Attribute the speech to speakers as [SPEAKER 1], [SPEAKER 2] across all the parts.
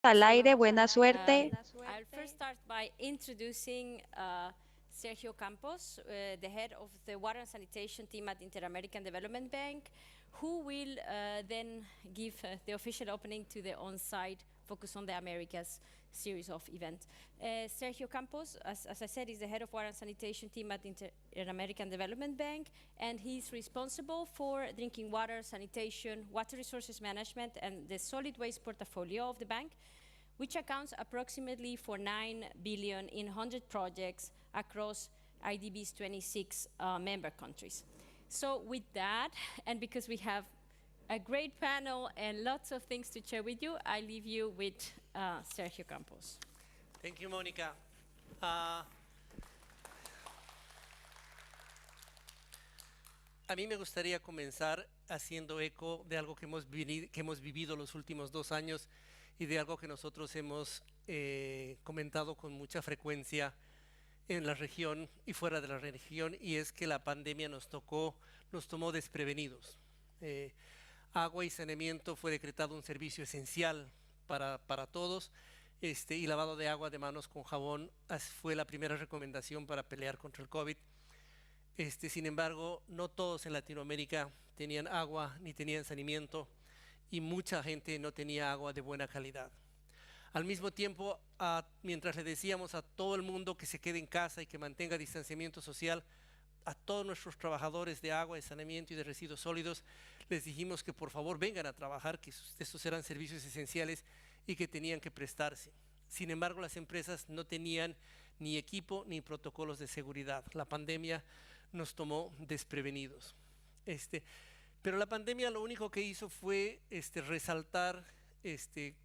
[SPEAKER 1] Al
[SPEAKER 2] So
[SPEAKER 1] aire, buena suerte.
[SPEAKER 2] I'll first start by introducing Sergio Campos, the head of the Water and Sanitation team at Inter-American Development Bank, who will then give the official opening to the on-site Focus on the Americas series of events. Sergio Campos, as I said, is the head of Water and Sanitation team at Inter-American Development Bank, and he's responsible for drinking water, sanitation, water resources management, and the solid waste portfolio of the bank, which accounts approximately for 9 billion in 100 projects across IDB's 26 member countries. So with that, and because we have a great panel and lots of things to share with you, I leave you with Sergio Campos.
[SPEAKER 3] Thank you, Mónica. A mí me gustaría comenzar haciendo eco de algo que hemos vivido los últimos 2 años y de algo que nosotros hemos comentado con mucha frecuencia en la región y fuera de la región, y es que la pandemia nos tomó desprevenidos. Agua y saneamiento fue decretado un servicio esencial para todos, y lavado de agua de manos con jabón fue la primera recomendación para pelear contra el COVID. Sin embargo, no todos en Latinoamérica tenían agua ni tenían saneamiento, y mucha gente no tenía agua de buena calidad. Al mismo tiempo, mientras le decíamos a todo el mundo que se quede en casa y que mantenga distanciamiento social, a todos nuestros trabajadores de agua, de saneamiento y de residuos sólidos, les dijimos que por favor vengan a trabajar, que estos eran servicios esenciales y que tenían que prestarse. Sin embargo, las empresas no tenían ni equipo ni protocolos de seguridad. La pandemia nos tomó desprevenidos. Pero la pandemia lo único que hizo fue resaltar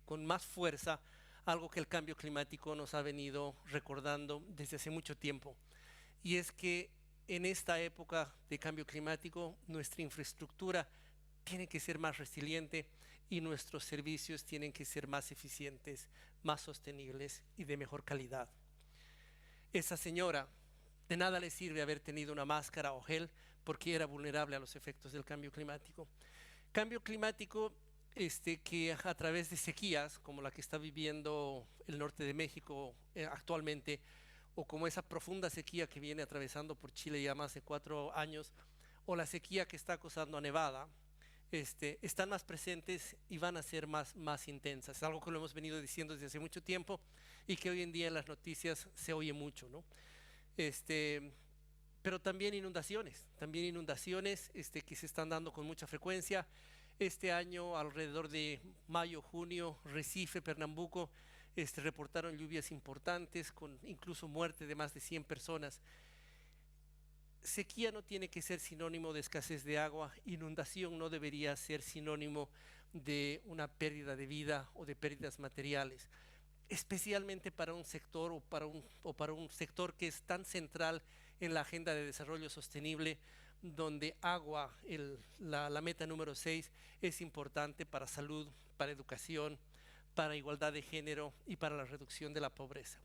[SPEAKER 3] con más fuerza algo que el cambio climático nos ha venido recordando desde hace mucho tiempo. Y es que en esta época de cambio climático, nuestra infraestructura tiene que ser más resiliente y nuestros servicios tienen que ser más eficientes, más sostenibles y de mejor calidad. Esa señora, de nada le sirve haber tenido una máscara o gel porque era vulnerable a los efectos del cambio climático. Cambio climático que a través de sequías, como la que está viviendo el norte de México actualmente, o como esa profunda sequía que viene atravesando por Chile ya más de 4 años, o la sequía que está acosando a Nevada, están más presentes y van a ser más intensas. Es algo que lo hemos venido diciendo desde hace mucho tiempo y que hoy en día en las noticias se oye mucho, ¿no? Pero también inundaciones que se están dando con mucha frecuencia. Este año, alrededor de mayo, junio, Recife, Pernambuco, reportaron lluvias importantes con incluso muerte de más de 100 personas. Sequía no tiene que ser sinónimo de escasez de agua, inundación no debería ser sinónimo de una pérdida de vida o de pérdidas materiales, especialmente para un sector o para un sector que es tan central en la agenda de desarrollo sostenible, donde agua, la meta número 6, es importante para salud, para educación, para igualdad de género y para la reducción de la pobreza.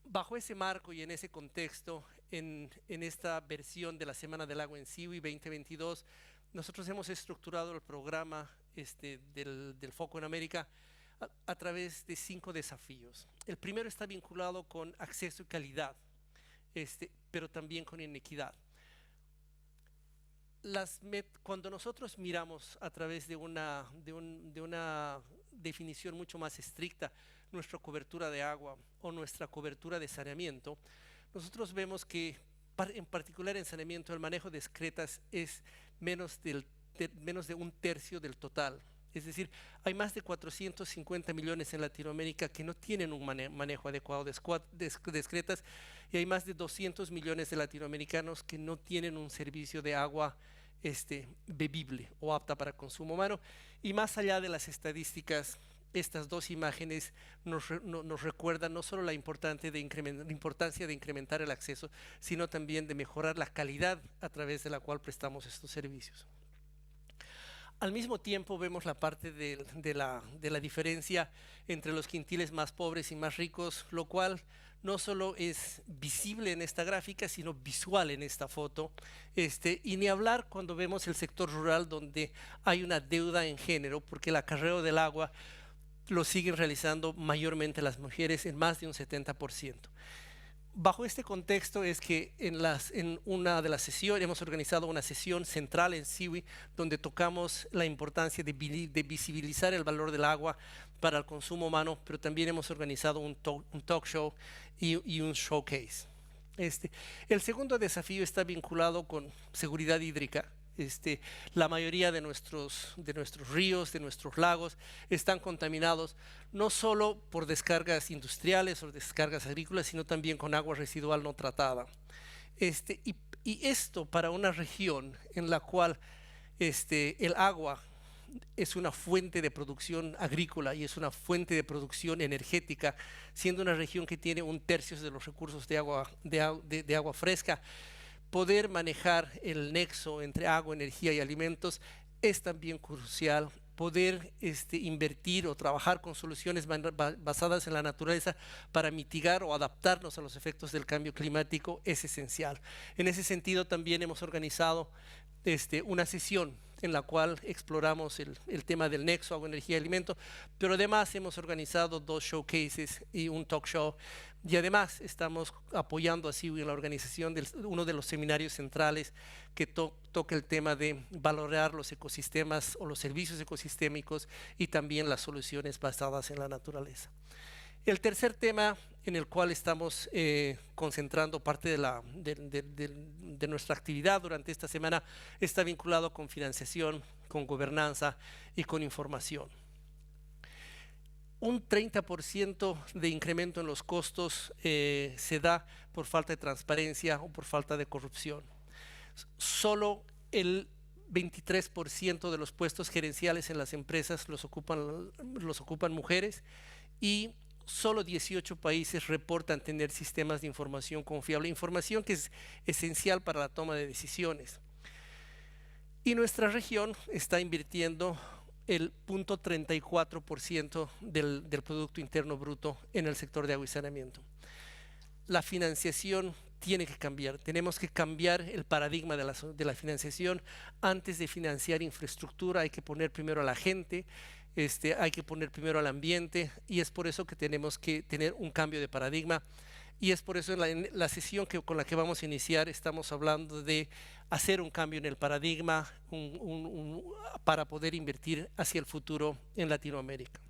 [SPEAKER 3] Bajo ese marco y en ese contexto, en esta versión de la Semana del Agua en Siwi 2022, nosotros hemos estructurado el programa del Foco en América a través de 5 desafíos. El primero está vinculado con acceso y calidad, pero también con inequidad. Cuando nosotros miramos a través de una definición mucho más estricta nuestra cobertura de agua o nuestra cobertura de saneamiento, nosotros vemos que en particular en saneamiento el manejo de excretas es menos de 1/3 del total. Es decir, hay más de 450 millones en Latinoamérica que no tienen un manejo adecuado de excretas, y hay más de 200 millones de latinoamericanos que no tienen un servicio de agua bebible o apta para consumo humano. Y más allá de las estadísticas, estas dos imágenes nos recuerdan no solo la importancia de incrementar el acceso, sino también de mejorar la calidad a través de la cual prestamos estos servicios. Al mismo tiempo vemos la parte de la diferencia entre los quintiles más pobres y más ricos, lo cual no solo es visible en esta gráfica, sino visual en esta foto. Y ni hablar cuando vemos el sector rural, donde hay una deuda en género, porque el acarreo del agua lo siguen realizando mayormente las mujeres en más de un 70%. Bajo este contexto es que en una de las sesiones, hemos organizado una sesión central en SIWI donde tocamos la importancia de visibilizar el valor del agua para el consumo humano, pero también hemos organizado un talk show y un showcase. El segundo desafío está vinculado con seguridad hídrica. La mayoría de nuestros ríos, de nuestros lagos, están contaminados no solo por descargas industriales o descargas agrícolas, sino también con agua residual no tratada. Y esto para una región en la cual el agua es una fuente de producción agrícola y es una fuente de producción energética, siendo una región que tiene 1/3 de los recursos de agua fresca. Poder manejar el nexo entre agua, energía y alimentos es también crucial. Poder invertir o trabajar con soluciones basadas en la naturaleza para mitigar o adaptarnos a los efectos del cambio climático es esencial. En ese sentido también hemos organizado una sesión en la cual exploramos el tema del nexo, agua, energía y alimento, pero además hemos organizado 2 showcases y un talk show, y además estamos apoyando así en la organización de uno de los seminarios centrales que toca el tema de valorar los ecosistemas o los servicios ecosistémicos y también las soluciones basadas en la naturaleza. El tercer tema en el cual estamos concentrando parte de nuestra actividad durante esta semana está vinculado con financiación, con gobernanza y con información. Un 30% de incremento en los costos se da por falta de transparencia o por falta de corrupción. Solo el 23% de los puestos gerenciales en las empresas los ocupan mujeres, y solo 18 países reportan tener sistemas de información confiable, información que es esencial para la toma de decisiones. Y nuestra región está invirtiendo el 0.34% del Producto Interno Bruto en el sector de agua y saneamiento. La financiación tiene que cambiar. Tenemos que cambiar el paradigma de la financiación. Antes de financiar infraestructura hay que poner primero a la gente, hay que poner primero al ambiente, y es por eso que tenemos que tener un cambio de paradigma. Y es por eso en la sesión con la que vamos a iniciar estamos hablando de hacer un cambio en el paradigma para poder invertir hacia el futuro en Latinoamérica.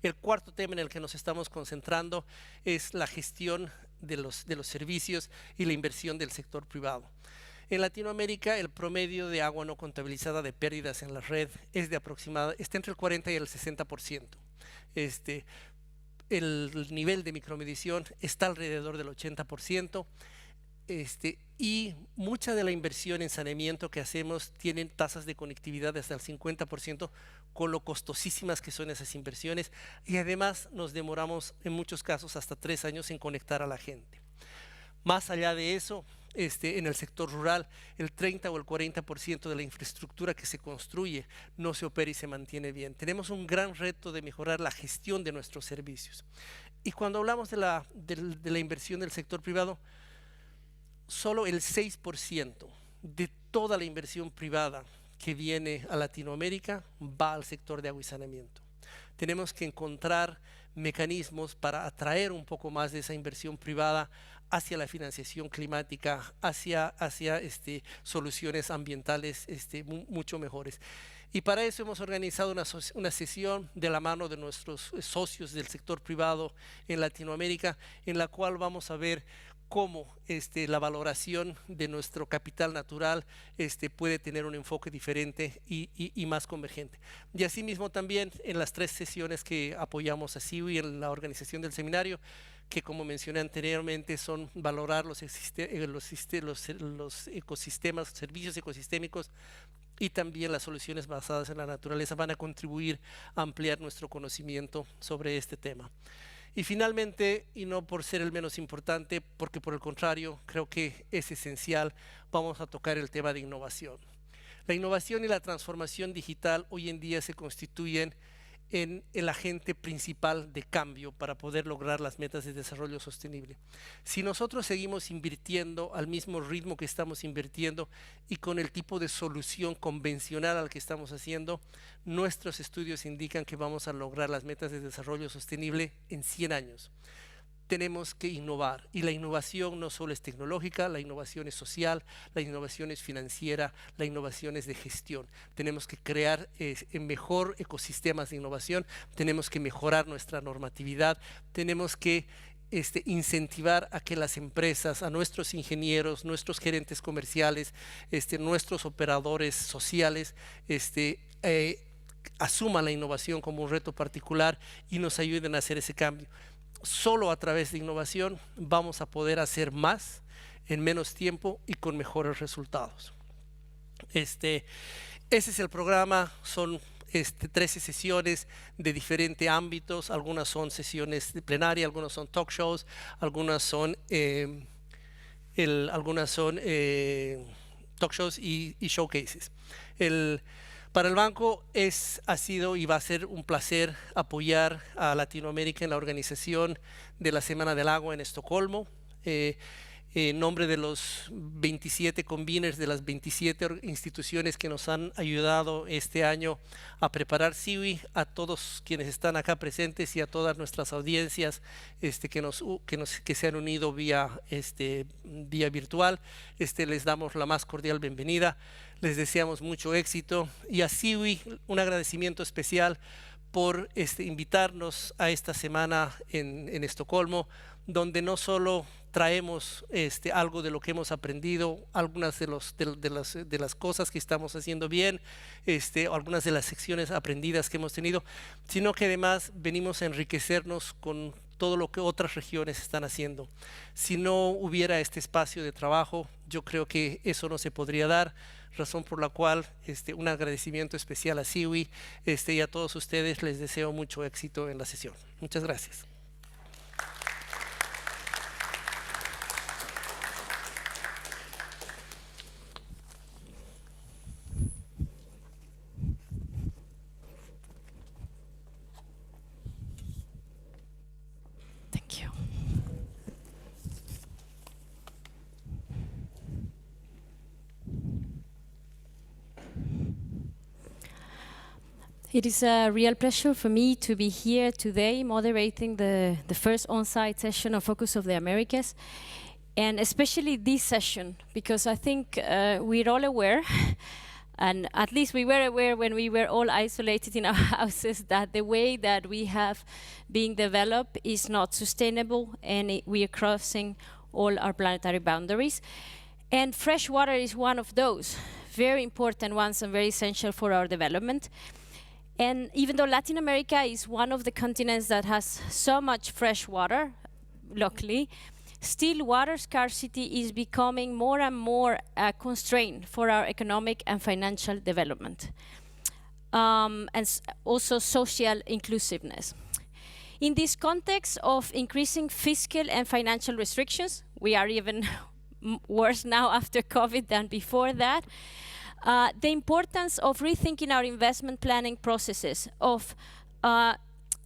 [SPEAKER 3] El cuarto tema en el que nos estamos concentrando es la gestión de los servicios y la inversión del sector privado. En Latinoamérica, el promedio de agua no contabilizada de pérdidas en la red está entre el 40 y el 60%. El nivel de micromedición está alrededor del 80%, y mucha de la inversión en saneamiento que hacemos tienen tasas de conectividad de hasta el 50%, con lo costosísimas que son esas inversiones, y además nos demoramos en muchos casos hasta 3 años en conectar a la gente. Más allá de eso, en el sector rural, el 30 o el 40% de la infraestructura que se construye no se opera y se mantiene bien. Tenemos un gran reto de mejorar la gestión de nuestros servicios. Y cuando hablamos de la inversión del sector privado, solo el 6% de toda la inversión privada que viene a Latinoamérica va al sector de agua y saneamiento. Tenemos que encontrar mecanismos para atraer un poco más de esa inversión privada hacia la financiación climática, hacia soluciones ambientales mucho mejores. Y para eso hemos organizado una sesión de la mano de nuestros socios del sector privado en Latinoamérica, en la cual vamos a ver cómo la valoración de nuestro capital natural puede tener un enfoque diferente y más convergente. Y asimismo también en las 3 sesiones que apoyamos a SIWI en la organización del seminario, que como mencioné anteriormente son valorar los ecosistemas, servicios ecosistémicos, y también las soluciones basadas en la naturaleza van a contribuir a ampliar nuestro conocimiento sobre este tema. Y finalmente, y no por ser el menos importante, porque por el contrario creo que es esencial, vamos a tocar el tema de innovación. La innovación y la transformación digital hoy en día se constituyen en el agente principal de cambio para poder lograr las metas de desarrollo sostenible. Si nosotros seguimos invirtiendo al mismo ritmo que estamos invirtiendo y con el tipo de solución convencional al que estamos haciendo, nuestros estudios indican que vamos a lograr las metas de desarrollo sostenible en 100 años. Tenemos que innovar, y la innovación no solo es tecnológica, la innovación es social, la innovación es financiera, la innovación es de gestión. Tenemos que crear mejor ecosistemas de innovación, tenemos que mejorar nuestra normatividad, tenemos que incentivar a que las empresas, a nuestros ingenieros, nuestros gerentes comerciales, nuestros operadores sociales, asuman la innovación como un reto particular y nos ayuden a hacer ese cambio. Solo a través de innovación vamos a poder hacer más en menos tiempo y con mejores resultados. Ese es el programa, son 13 sesiones de diferentes ámbitos, algunas son sesiones de plenaria, algunas son talk shows, algunas son talk shows y showcases. Para el banco ha sido y va a ser un placer apoyar a Latinoamérica en la organización de la Semana del Agua en Estocolmo. En nombre de los 27 conveners de las 27 instituciones que nos han ayudado este año a preparar SIWI, a todos quienes están acá presentes y a todas nuestras audiencias que se han unido vía virtual, les damos la más cordial bienvenida. Les deseamos mucho éxito y a SIWI un agradecimiento especial por invitarnos a esta semana en Estocolmo, donde no solo traemos algo de lo que hemos aprendido, algunas de las cosas que estamos haciendo bien, algunas de las secciones aprendidas que hemos tenido, sino que además venimos a enriquecernos con todo lo que otras regiones están haciendo. Si no hubiera este espacio de trabajo, yo creo que eso no se podría dar, razón por la cual un agradecimiento especial a SIWI y a todos ustedes. Les deseo mucho éxito en la sesión. Muchas gracias.
[SPEAKER 2] Thank you. It is a real pleasure for me to be here today moderating the first on-site session of Focus of the Americas, and especially this session, because I think we're all aware, and at least we were aware when we were all isolated in our houses, that the way that we have been developed is not sustainable, and we are crossing all our planetary boundaries. And fresh water is one of those very important ones and very essential for our development. And even though Latin America is one of the continents that has so much fresh water, luckily, still water scarcity is becoming more and more a constraint for our economic and financial development, and also social inclusiveness. In this context of increasing fiscal and financial restrictions, we are even worse now after COVID than before that, the importance of rethinking our investment planning processes, of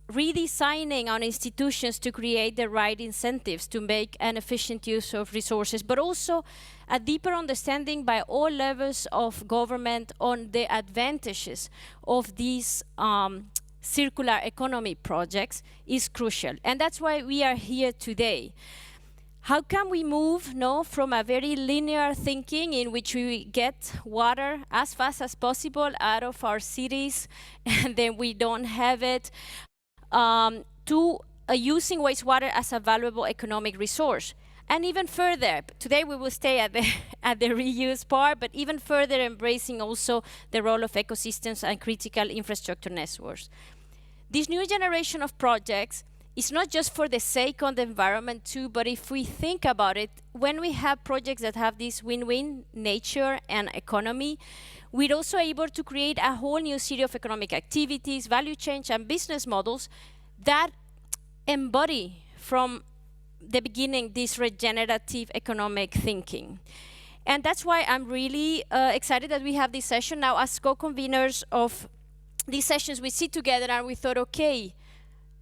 [SPEAKER 2] redesigning our institutions to create the right incentives to make an efficient use of resources, but also a deeper understanding by all levels of government on the advantages of these circular economy projects is crucial. And that's why we are here today. How can we move from a very linear thinking in which we get water as fast as possible out of our cities and then we don't have it, to using wastewater as a valuable economic resource? And even further, today we will stay at the reuse part, but even further embracing also the role of ecosystems and critical infrastructure networks. This new generation of projects is not just for the sake of the environment too, but if we think about it, when we have projects that have this win-win nature and economy, we're also able to create a whole new series of economic activities, value chains, and business models that embody from the beginning this regenerative economic thinking. And that's why I'm really excited that we have this session now as co-conveners of these sessions, we sit together and we thought, okay,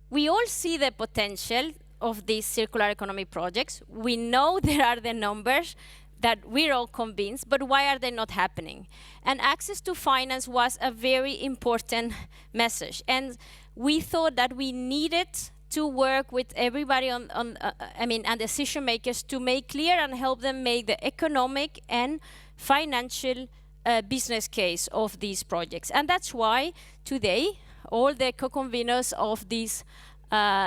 [SPEAKER 2] we all see the potential of these circular economy projects. We know there are the numbers that we're all convinced, but why are they not happening? And access to finance was a very important message. And we thought that we needed to work with everybody and decision makers to make clear and help them make the economic and financial business case of these projects. And that's why today, all the co-conveners of this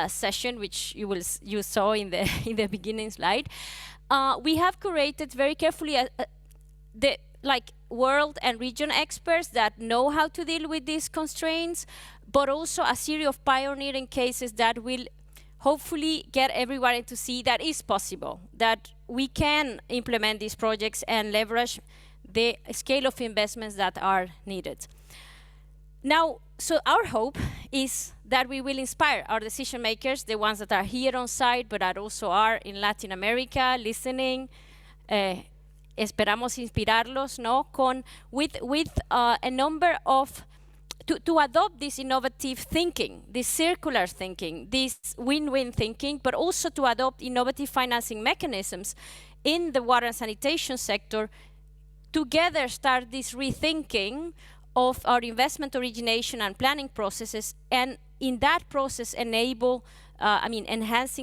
[SPEAKER 2] session, which you saw in the in the beginning slide, we have curated very carefully the world and region experts that know how to deal with these constraints, but also a series of pioneering cases that will hopefully get everybody to see that it's possible, that we can implement these projects and leverage the scale of investments that are needed. Now, so our hope is that we will inspire our decision makers, the ones that are here on site, but that also are in Latin America listening. Esperamos inspirarlos, ¿no? With a number of, to adopt this innovative thinking, this circular thinking, this win-win thinking, but also to adopt innovative financing mechanisms in the water and sanitation sector, together start this rethinking of our investment origination and planning processes, and in that process enhancing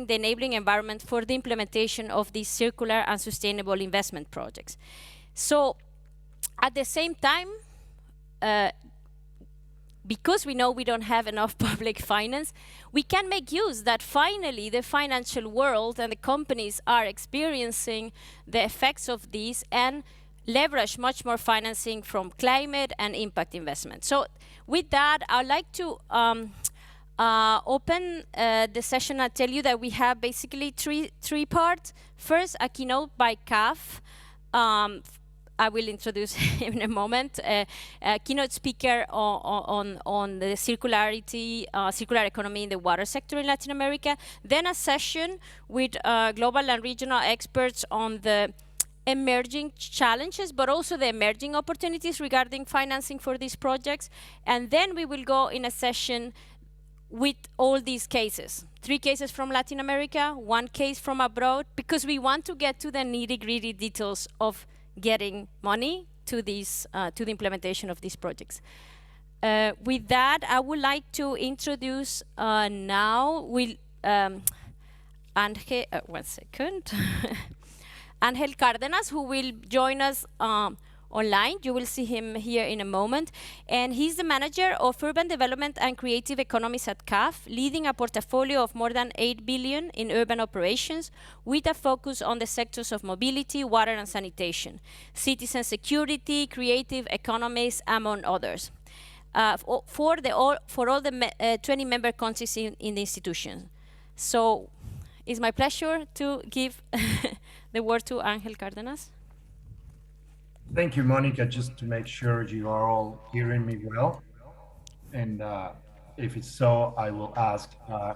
[SPEAKER 2] the enabling environment for the implementation of these circular and sustainable investment projects. So at the same time, because we know we don't have enough public finance, we can make use that finally the financial world and the companies are experiencing the effects of these and leverage much more financing from climate and impact investment. So with that, I'd like to open the session and tell you that we have basically three parts. First, a keynote by CAF. I will introduce him in a moment. A keynote speaker on the circular economy in the water sector in Latin America. Then a session with global and regional experts on the emerging challenges, but also the emerging opportunities regarding financing for these projects. And then we will go in a session with all these cases. 3 cases from Latin America, 1 case from abroad, because we want to get to the nitty-gritty details of getting money to these, to the implementation of these projects. With that, I would like to introduce now, Angel, one second. Angel Cárdenas, who will join us online. You will see him here in a moment. And he's the manager of urban development and creative economies at CAF, leading a portfolio of more than 8 billion in urban operations, with a focus on the sectors of mobility, water and sanitation, citizen security, creative economies, among others, for all the 20 member countries in the institution. So it's my pleasure to give the word to Angel Cárdenas.
[SPEAKER 1] Thank you, Monica. Just to make sure you are all hearing me well. And if it's so, I will ask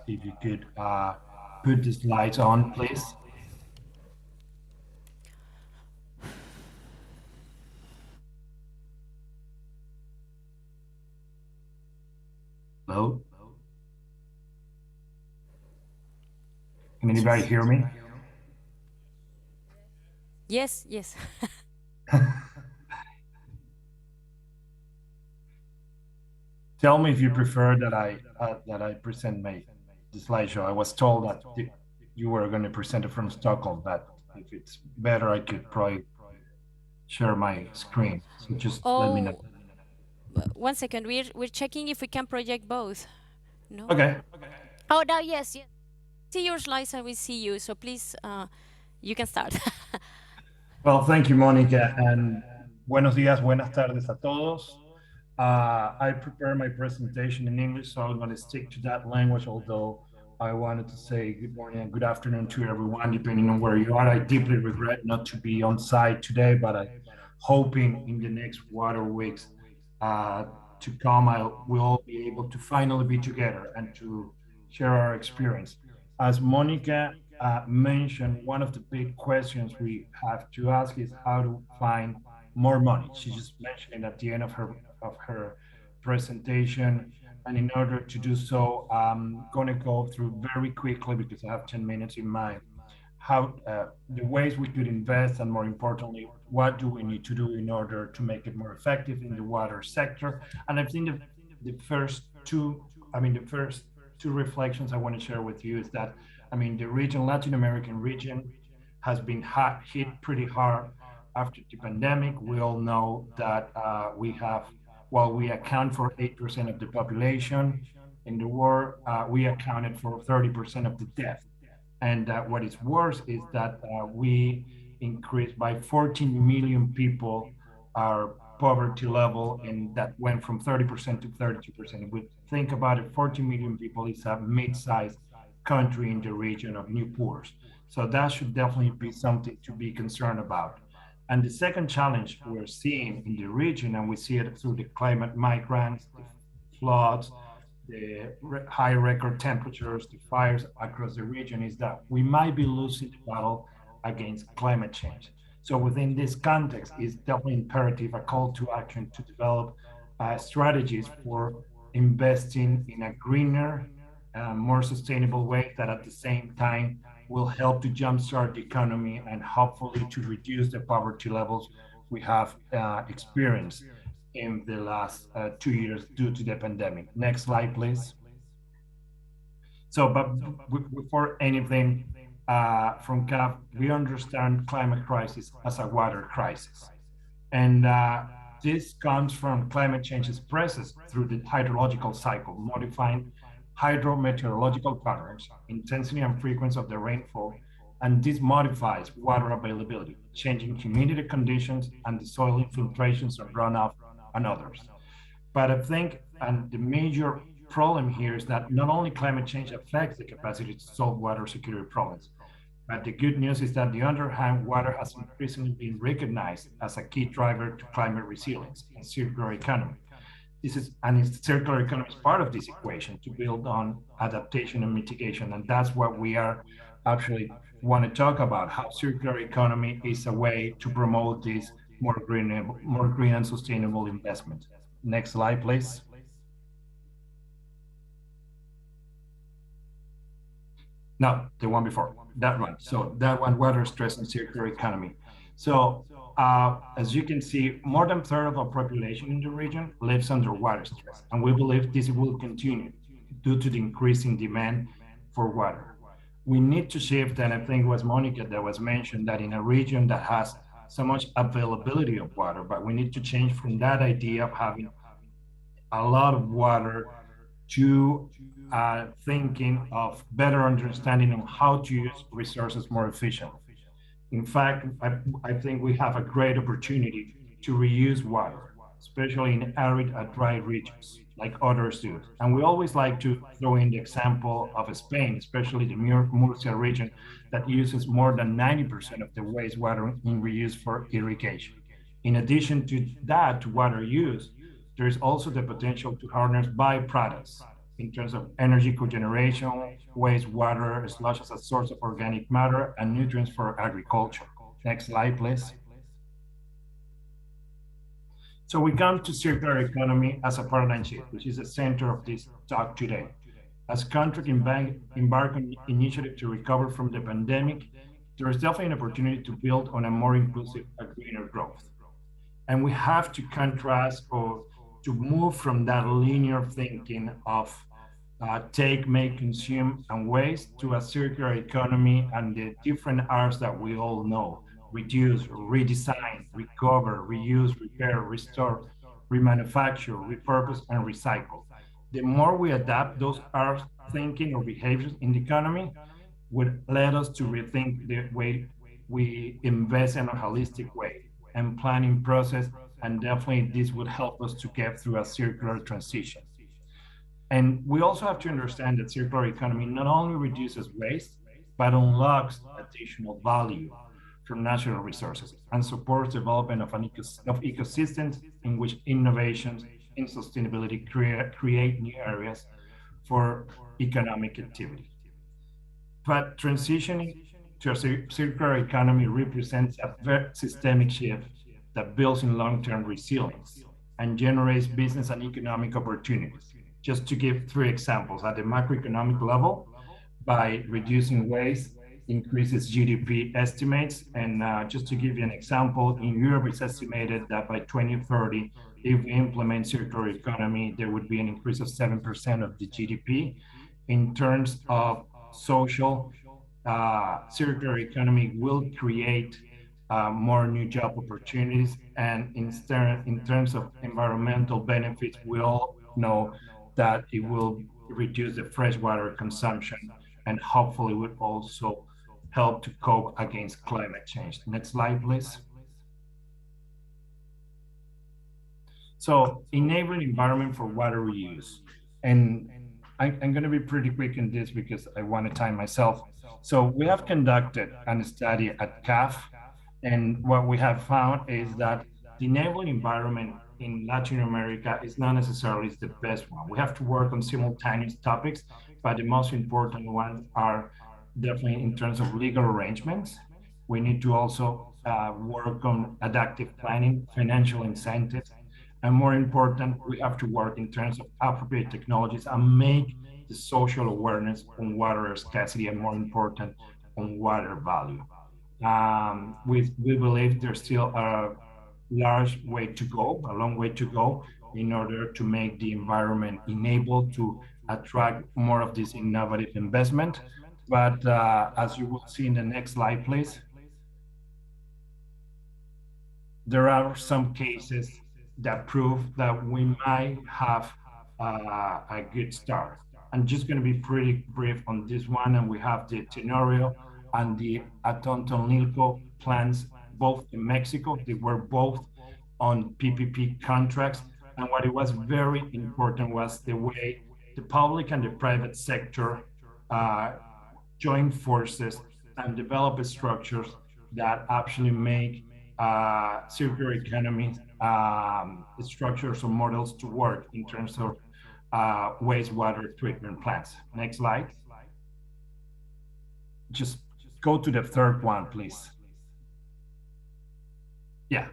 [SPEAKER 1] if you could put the slides on, please. Hello? Can anybody hear me?
[SPEAKER 2] Yes, yes.
[SPEAKER 1] Tell me if you prefer that I present the slideshow. I was told that you were going to present it from Stockholm, but if it's better, I could probably share my screen. So just let me know.
[SPEAKER 2] 1 second. We're checking if we can project both. No.
[SPEAKER 1] Okay.
[SPEAKER 2] Oh, now yes. See your slides and we see you. So please, you can start.
[SPEAKER 1] Well, thank you, Monica, and buenos días, buenas tardes a todos. I prepared my presentation in English, so I'm going to stick to that language, although I wanted to say good morning and good afternoon to everyone, depending on where you are. I deeply regret not to be on site today, but I'm hoping in the next water weeks to come, we'll all be able to finally be together and to share our experience. As Monica mentioned, one of the big questions we have to ask is how to find more money. She just mentioned it at the end of her presentation. And in order to do so, I'm going to go through very quickly because I have 10 minutes in mind how the ways we could invest, and more importantly, what do we need to do in order to make it more effective in the water sector. And I think the first two, the first two reflections I want to share with you is that, the region, Latin American region, has been hit pretty hard after the pandemic. We all know that while we account for 8% of the population in the world, we accounted for 30% of the death. And what is worse is that we increased by 14 million people our poverty level, and that went from 30% to 32%. If we think about it, 14 million people is a mid-sized country in the region of new poors. So that should definitely be something to be concerned about. And the second challenge we're seeing in the region, and we see it through the climate migrants, the floods, the high record temperatures, the fires across the region, is that we might be losing the battle against climate change. So within this context, it's definitely imperative, a call to action to develop strategies for investing in a greener, more sustainable way that at the same time will help to jumpstart the economy and hopefully to reduce the poverty levels we have experienced in the last 2 years due to the pandemic. Next slide, please. So, but before anything, from CAP, we understand climate crisis as a water crisis. And this comes from climate change expresses through the hydrological cycle, modifying hydrometeorological patterns, intensity and frequency of the rainfall, and this modifies water availability, changing humidity conditions and the soil infiltrations and runoff and others. But I think, and the major problem here is that not only climate change affects the capacity to solve water security problems, but the good news is that, on the other hand, water has increasingly been recognized as a key driver to climate resilience and circular economy. Circular economy is part of this equation to build on adaptation and mitigation, and that's what we are actually want to talk about, how circular economy is a way to promote this more green and sustainable investment. Next slide, please. No, the one before, that one. So that one, water stress and circular economy. So as you can see, more than a third of our population in the region lives under water stress, and we believe this will continue due to the increasing demand for water. We need to shift, and I think it was Monica that was mentioned, that in a region that has so much availability of water, but we need to change from that idea of having a lot of water to thinking of better understanding of how to use resources more efficiently. In fact, I think we have a great opportunity to reuse water, especially in arid and dry regions, like others do. And we always like to throw in the example of Spain, especially the Murcia region, that uses more than 90% of the wastewater in reuse for irrigation. In addition to that, to water use, there is also the potential to harness byproducts in terms of energy cogeneration, wastewater, sludge as a source of organic matter, and nutrients for agriculture. Next slide, please. So we come to circular economy as a paradigm shift, which is the center of this talk today. As countries embark on initiative to recover from the pandemic, there is definitely an opportunity to build on a more inclusive and greener growth. And we have to contrast or to move from that linear thinking of take, make, consume, and waste to a circular economy and the different R's that we all know: reduce, redesign, recover, reuse, repair, restore, remanufacture, repurpose, and recycle. The more we adapt those R's thinking or behaviors in the economy, would lead us to rethink the way we invest in a holistic way and planning process, and definitely this would help us to get through a circular transition. And we also have to understand that circular economy not only reduces waste, but unlocks additional value from natural resources and supports development of ecosystems in which innovations in sustainability create new areas for economic activity. But transitioning to a circular economy represents a very systemic shift that builds in long-term resilience and generates business and economic opportunities. Just to give three examples, at the macroeconomic level, by reducing waste, increases GDP estimates. And just to give you an example, in Europe, it's estimated that by 2030, if we implement circular economy, there would be an increase of 7% of the GDP. In terms of social, circular economy will create more new job opportunities. And in terms of environmental benefits, we all know that it will reduce the freshwater consumption and hopefully would also help to cope against climate change. Next slide, please. So enabling environment for water reuse. And I'm going to be pretty quick in this because I want to time myself. So we have conducted a study at CAF, and what we have found is that the enabling environment in Latin America is not necessarily the best one. We have to work on simultaneous topics, but the most important ones are definitely in terms of legal arrangements. We need to also work on adaptive planning, financial incentives, and more important, we have to work in terms of appropriate technologies and make the social awareness on water scarcity and more important on water value. We believe there's still a large way to go, a long way to go in order to make the environment enabled to attract more of this innovative investment. But as you will see in the next slide, please, there are some cases that prove that we might have a good start. I'm just going to be pretty brief on this one, and we have the Tenorio and the Atontonilco plants, both in Mexico. They were both on PPP contracts, and what it was very important was the way the public and the private sector join forces and develop structures that actually make circular economy structures or models to work in terms of wastewater treatment plants. Next slide. Just go to the third one, please. Yeah.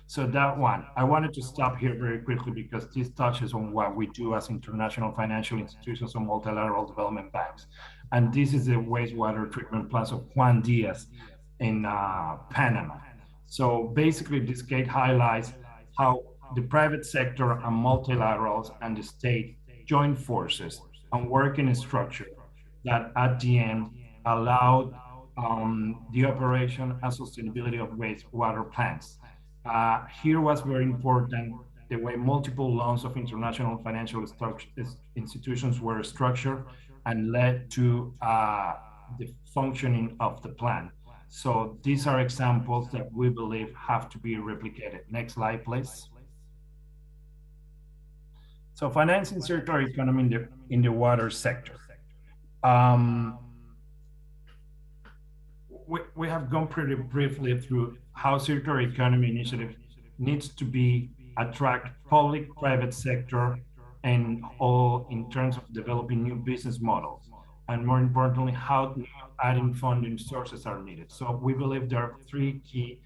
[SPEAKER 1] So that one, I wanted to stop here very quickly because this touches on what we do as international financial institutions or multilateral development banks. And this is the wastewater treatment plants of Juan Diaz in Panama. So basically, this case highlights how the private sector and multilaterals and the state join forces and work in a structure that at the end allowed the operation and sustainability of wastewater plants. Here was very important the way multiple loans of international financial institutions were structured and led to the functioning of the plan. So these are examples that we believe have to be replicated. Next slide, please. So financing circular economy in the water sector. We have gone pretty briefly through how circular economy initiative needs to be attract public, private sector, and all in terms of developing new business models. And more importantly, how adding funding sources are needed. So we believe there are three key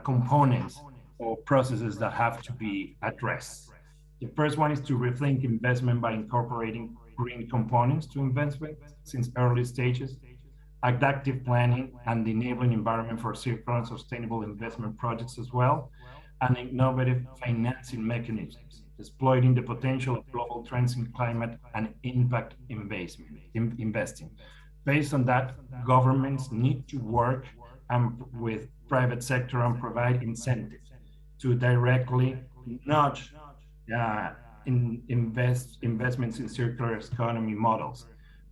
[SPEAKER 1] components or processes that have to be addressed. The first one is to rethink investment by incorporating green components to investment since early stages, adaptive planning and the enabling environment for circular and sustainable investment projects as well, and innovative financing mechanisms, exploiting the potential of global trends in climate and impact investing. Based on that, governments need to work with private sector and provide incentives to directly nudge investments in circular economy models.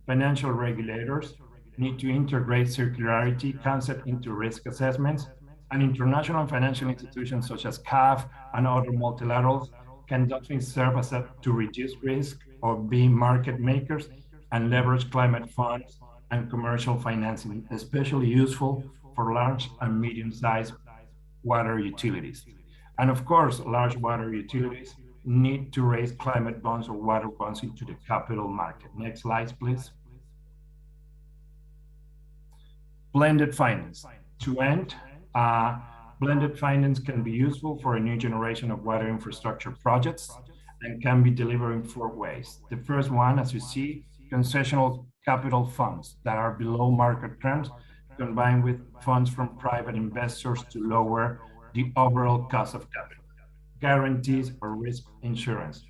[SPEAKER 1] Financial regulators need to integrate circularity concept into risk assessments, and international financial institutions such as CAF and other multilaterals can definitely serve as to reduce risk or be market makers and leverage climate funds and commercial financing, especially useful for large and medium-sized water utilities. And of course, large water utilities need to raise climate bonds or water bonds into the capital market. Next slide, please. Blended finance. To end, Blended finance can be useful for a new generation of water infrastructure projects and can be delivered in four ways. The first one, as you see, concessional capital funds that are below market terms, combined with funds from private investors to lower the overall cost of capital. Guarantees or risk insurance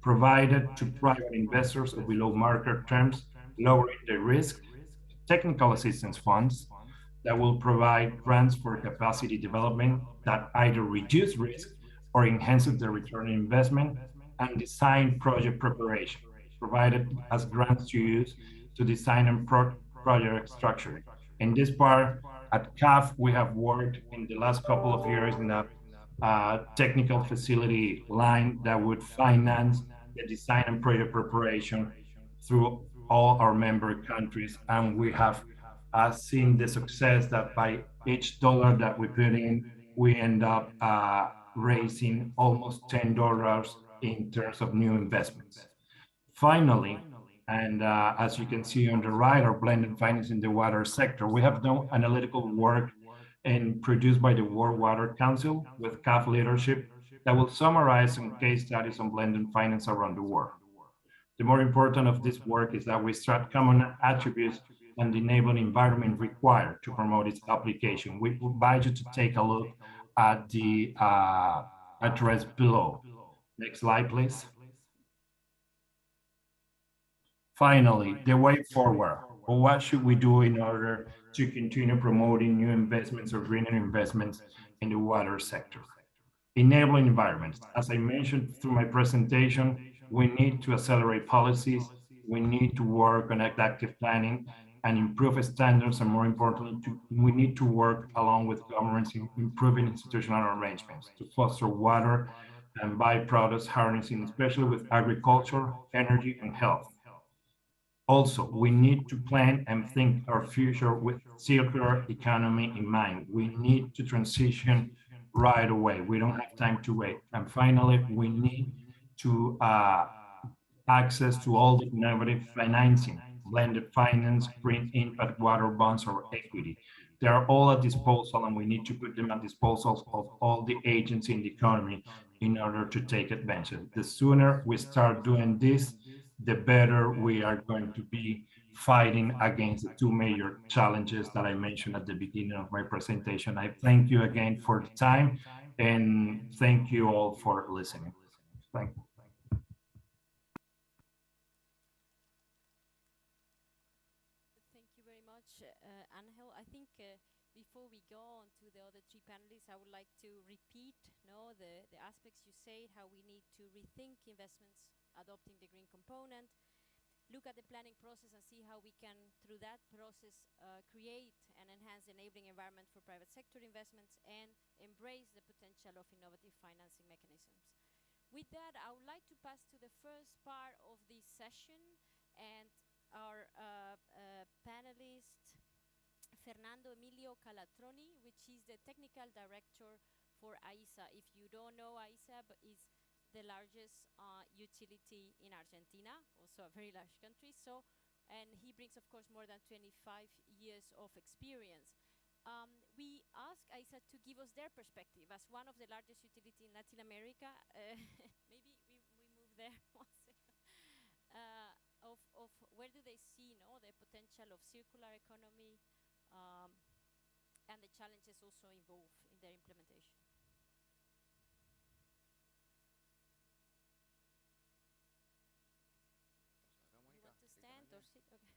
[SPEAKER 1] provided to private investors or below market terms, lowering the risk. Technical assistance funds that will provide grants for capacity development that either reduce risk or enhances the return on investment, and design project preparation, provided as grants to use to design and project structure. In this part, at CAF, we have worked in the last couple of years in a technical facility line that would finance the design and project preparation through all our member countries. And we have seen the success that by each dollar that we put in, we end up raising almost $10 in terms of new investments. Finally, and as you can see on the right, our blended finance in the water sector, we have done analytical work and produced by the World Water Council with CAF leadership that will summarize some case studies on blended finance around the world. The more important of this work is that we start common attributes and the enabling environment required to promote its application. We invite you to take a look at the address below. Next slide, please. Finally, the way forward. Well, what should we do in order to continue promoting new investments or greener investments in the water sector? Enabling environments. As I mentioned through my presentation, we need to accelerate policies. We need to work on active planning and improve standards, and more importantly, we need to work along with governments in improving institutional arrangements to foster water and byproducts harnessing, especially with agriculture, energy, and health. Also, we need to plan and think our future with circular economy in mind. We need to transition right away. We don't have time to wait. And finally, we need to access to all the innovative financing, blended finance, green impact, water bonds, or equity. They are all at disposal, and we need to put them at disposal of all the agents in the economy in order to take advantage. The sooner we start doing this, the better we are going to be fighting against the two major challenges that I mentioned at the beginning of my presentation. I thank you again for the time, and thank you all for listening. Thank you.
[SPEAKER 2] Thank you very much, Angel. I think before we go on to the other three panelists, I would like to repeat the aspects you said, how we need to rethink investments, adopting the green component, look at the planning process and see how we can, through that process, create and enhance the enabling environment for private sector investments, and embrace the potential of innovative financing mechanisms. With that, I would like to pass to the first part of this session, and our panelist, Fernando Emilio Calatroni, which is the technical director for AISA. If you don't know, AISA is the largest utility in Argentina, also a very large country. So, and he brings, of course, more than 25 years of experience. We asked AISA to give us their perspective as one of the largest utilities in Latin America. Maybe we move there 1 second. Of where do they see the potential of circular economy and the challenges also involved in their implementation. You want to stand or sit? Okay.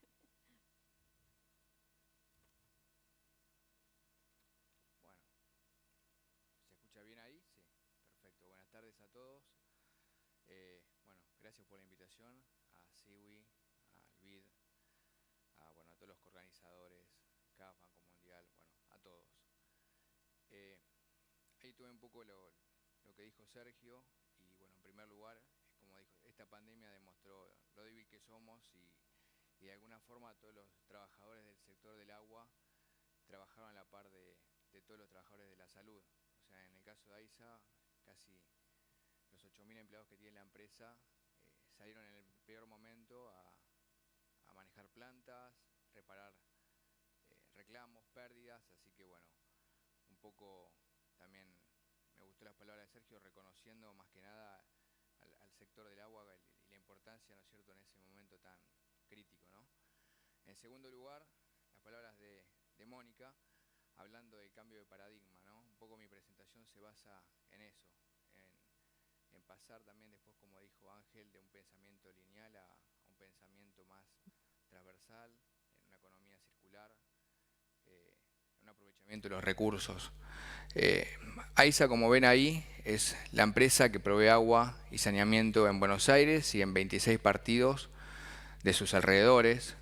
[SPEAKER 4] Bueno, ¿se escucha bien ahí? Sí, perfecto. Buenas tardes a todos. Bueno, gracias por la invitación a SIWI, al BID, a todos los organizadores, CAF, Banco Mundial, a todos. Ahí tuve un poco lo que dijo Sergio, y en primer lugar, como dijo, esta pandemia demostró lo débil que somos y de alguna forma todos los trabajadores del sector del agua trabajaron a la par de todos los trabajadores de la salud. O sea, en el caso de AISA, casi los 8.000 empleados que tiene la empresa salieron en el peor momento a manejar plantas, reparar reclamos, pérdidas, así que un poco también me gustó las palabras de Sergio, reconociendo más que nada al sector del agua y la importancia, ¿no es cierto?, en ese momento tan crítico, ¿no? En segundo lugar, las palabras de Mónica, hablando del cambio de paradigma, ¿no? Un poco mi presentación se basa en eso, en pasar también después, como dijo Ángel, de un pensamiento lineal a un pensamiento más transversal, en una economía circular, un aprovechamiento de los recursos. AISA, como ven ahí, es la empresa que provee agua y saneamiento en Buenos Aires y en 26 partidos de sus alrededores.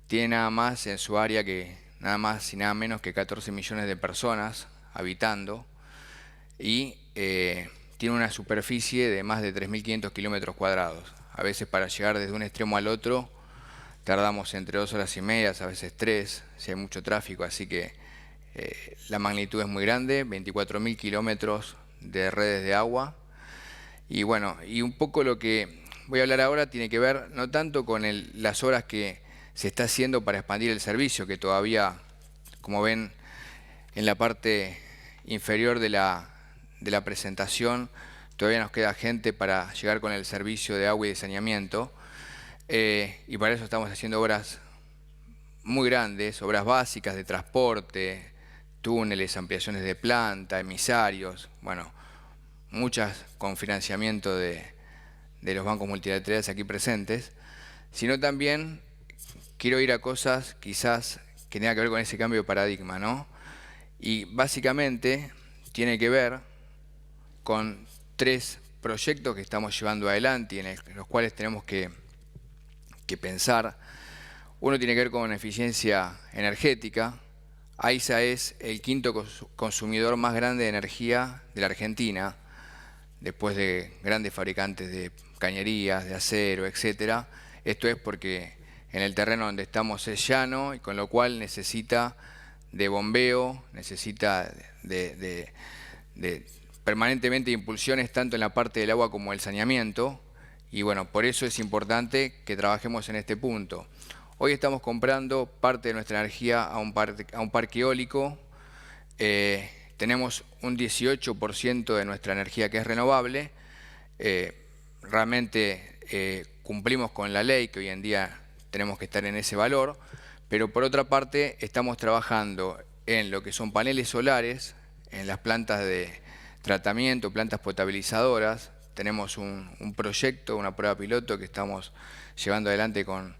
[SPEAKER 4] Tiene nada más en su área que nada más y nada menos que 14 millones de personas habitando y tiene una superficie de más de 3.500 kilómetros cuadrados. A veces para llegar desde un extremo al otro tardamos entre 2 horas y media, a veces 3, si hay mucho tráfico, así que la magnitud es muy grande, 24.000 kilómetros de redes de agua. Y bueno, y un poco lo que voy a hablar ahora tiene que ver no tanto con las obras que se está haciendo para expandir el servicio, que todavía, como ven en la parte inferior de la presentación, todavía nos queda gente para llegar con el servicio de agua y de saneamiento, y para eso estamos haciendo obras muy grandes, obras básicas de transporte, túneles, ampliaciones de planta, emisarios, bueno, muchas con financiamiento de los bancos multilaterales aquí presentes, sino también quiero ir a cosas quizás que tengan que ver con ese cambio de paradigma, ¿no? Y básicamente tiene que ver con 3 proyectos que estamos llevando adelante y en los cuales tenemos que pensar. Uno tiene que ver con eficiencia energética. AISA es el 5º consumidor más grande de energía de la Argentina, después de grandes fabricantes de cañerías, de acero, etc. Esto es porque en el terreno donde estamos es llano y con lo cual necesita de bombeo, necesita de permanentemente impulsiones tanto en la parte del agua como el saneamiento. Y bueno, por eso es importante que trabajemos en este punto. Hoy estamos comprando parte de nuestra energía a un parque eólico. Tenemos un 18% de nuestra energía que es renovable. Realmente cumplimos con la ley, que hoy en día tenemos que estar en ese valor, pero por otra parte estamos trabajando en lo que son paneles solares, en las plantas de tratamiento, plantas potabilizadoras. Tenemos un proyecto, una prueba piloto que estamos llevando adelante con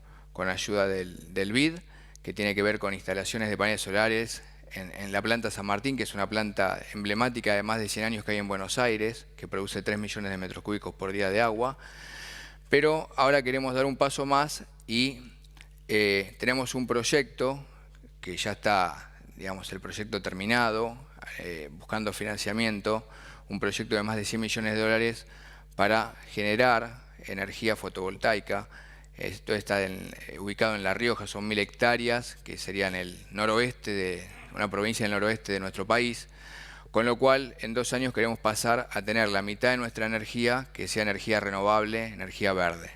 [SPEAKER 4] ayuda del BID, que tiene que ver con instalaciones de paneles solares en la planta San Martín, que es una planta emblemática de más de 100 años que hay en Buenos Aires, que produce 3 millones de metros cúbicos por día de agua. Pero ahora queremos dar un paso más y tenemos un proyecto que ya está, digamos, el proyecto terminado, buscando financiamiento, un proyecto de más de 100 millones de dólares para generar energía fotovoltaica. Esto está ubicado en La Rioja, son 1.000 hectáreas, que sería en el noroeste, una provincia del noroeste de nuestro país, con lo cual en 2 años queremos pasar a tener la mitad de nuestra energía que sea energía renovable, energía verde.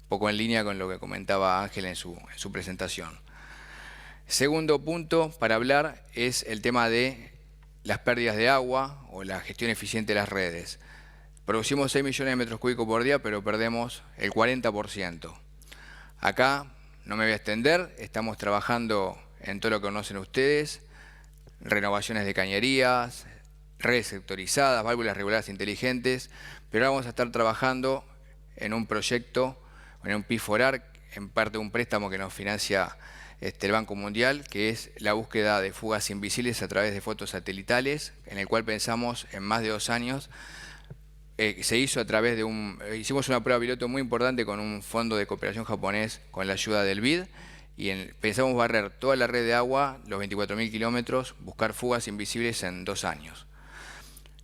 [SPEAKER 4] Un poco en línea con lo que comentaba Ángel en su presentación. Segundo punto para hablar es el tema de las pérdidas de agua o la gestión eficiente de las redes. Producimos 6 millones de metros cúbicos por día, pero perdemos el 40%. Acá no me voy a extender, estamos trabajando en todo lo que conocen ustedes, renovaciones de cañerías, redes sectorizadas, válvulas reguladas inteligentes, pero ahora vamos a estar trabajando en un proyecto, en un PIFORAR, en parte de un préstamo que nos financia el Banco Mundial, que es la búsqueda de fugas invisibles a través de fotos satelitales, en el cual pensamos en más de 2 años. Se hizo a través de hicimos una prueba piloto muy importante con un fondo de cooperación japonés con la ayuda del BID y pensamos barrer toda la red de agua, los 24.000 kilómetros, buscar fugas invisibles en 2 años.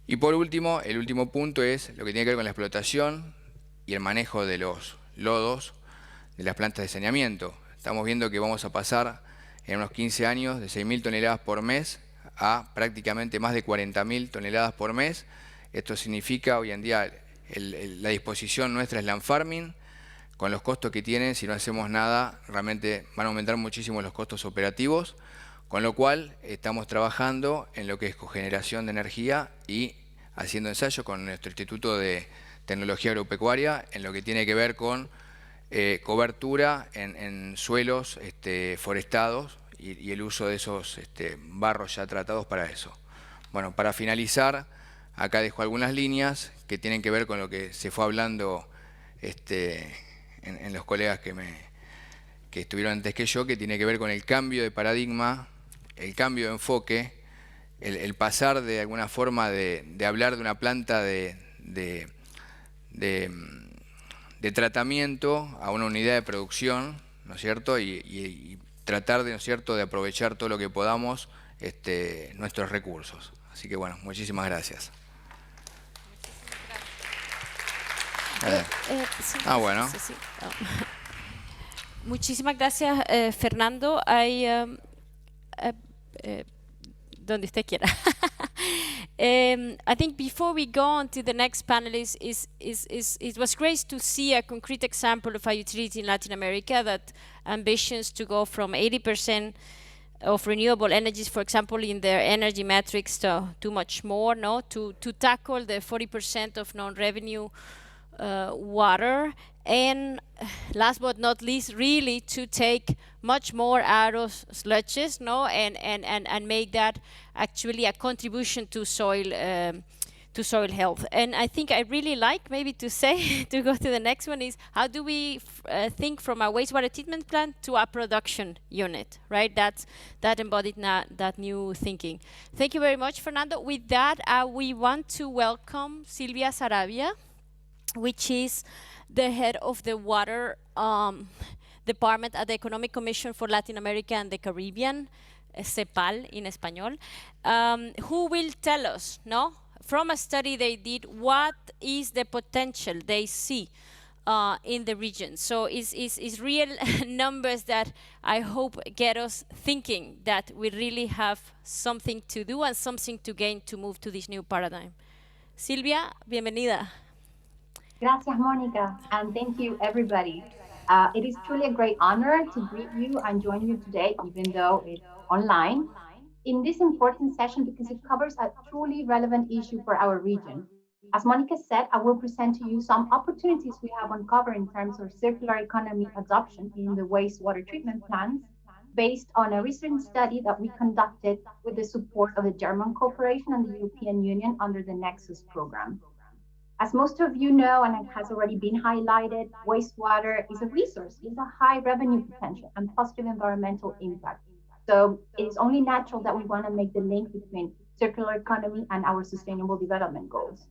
[SPEAKER 4] Y por último, el último punto es lo que tiene que ver con la explotación y el manejo de los lodos de las plantas de saneamiento. Estamos viendo que vamos a pasar en unos 15 años de 6.000 toneladas por mes a prácticamente más de 40.000 toneladas por mes. Esto significa hoy en día la disposición nuestra es land farming, con los costos que tienen, si no hacemos nada, realmente van a aumentar muchísimo los costos operativos, Con lo cual estamos trabajando en lo que es cogeneración de energía y haciendo ensayo con nuestro Instituto de Tecnología Agropecuaria en lo que tiene que ver con cobertura en suelos forestados y el uso de esos barros ya tratados para eso. Bueno, para finalizar, acá dejo algunas líneas que tienen que ver con lo que se fue hablando en los colegas que estuvieron antes que yo, que tiene que ver con el cambio de paradigma, el cambio de enfoque, el pasar de alguna forma de hablar de una planta de tratamiento a una unidad de producción, ¿no es cierto? Y tratar de, ¿no es cierto?, de aprovechar todo lo que podamos nuestros recursos. Así que bueno, muchísimas gracias. Bueno.
[SPEAKER 2] Sí, sí. Muchísimas gracias, Fernando. Donde usted quiera. I think before we go on to the next panelist, it was great to see a concrete example of a utility in Latin America that ambitions to go from 80% of renewable energies, for example, in their energy metrics to much more, no? To tackle the 40% of non-revenue water, and last but not least, really to take much more out of sludges, no, and make that actually a contribution to soil health. And I think I really like maybe to say to go to the next one is how do we think from a wastewater treatment plant to a production unit, right? That embodied that new thinking. Thank you very much, Fernando. With that, we want to welcome Silvia Sarabia, which is the head of the water department at the Economic Commission for Latin America and the Caribbean, CEPAL in español, who will tell us, no, from a study they did, what is the potential they see in the region. So it's real numbers that I hope get us thinking that we really have something to do and something to gain to move to this new paradigm. Silvia, bienvenida.
[SPEAKER 5] Gracias, Monica, and thank you, everybody. It is truly a great honor to greet you and join you today, even though it's online, in this important session because it covers a truly relevant issue for our region. As Monica said, I will present to you some opportunities we have uncovered in terms of circular economy adoption in the wastewater treatment plants, based on a recent study that we conducted with the support of the German Cooperation and the European Union under the Nexus program. As most of you know, and it has already been highlighted, wastewater is a resource, it's a high revenue potential and positive environmental impact. So it is only natural that we want to make the link between circular economy and our sustainable development goals.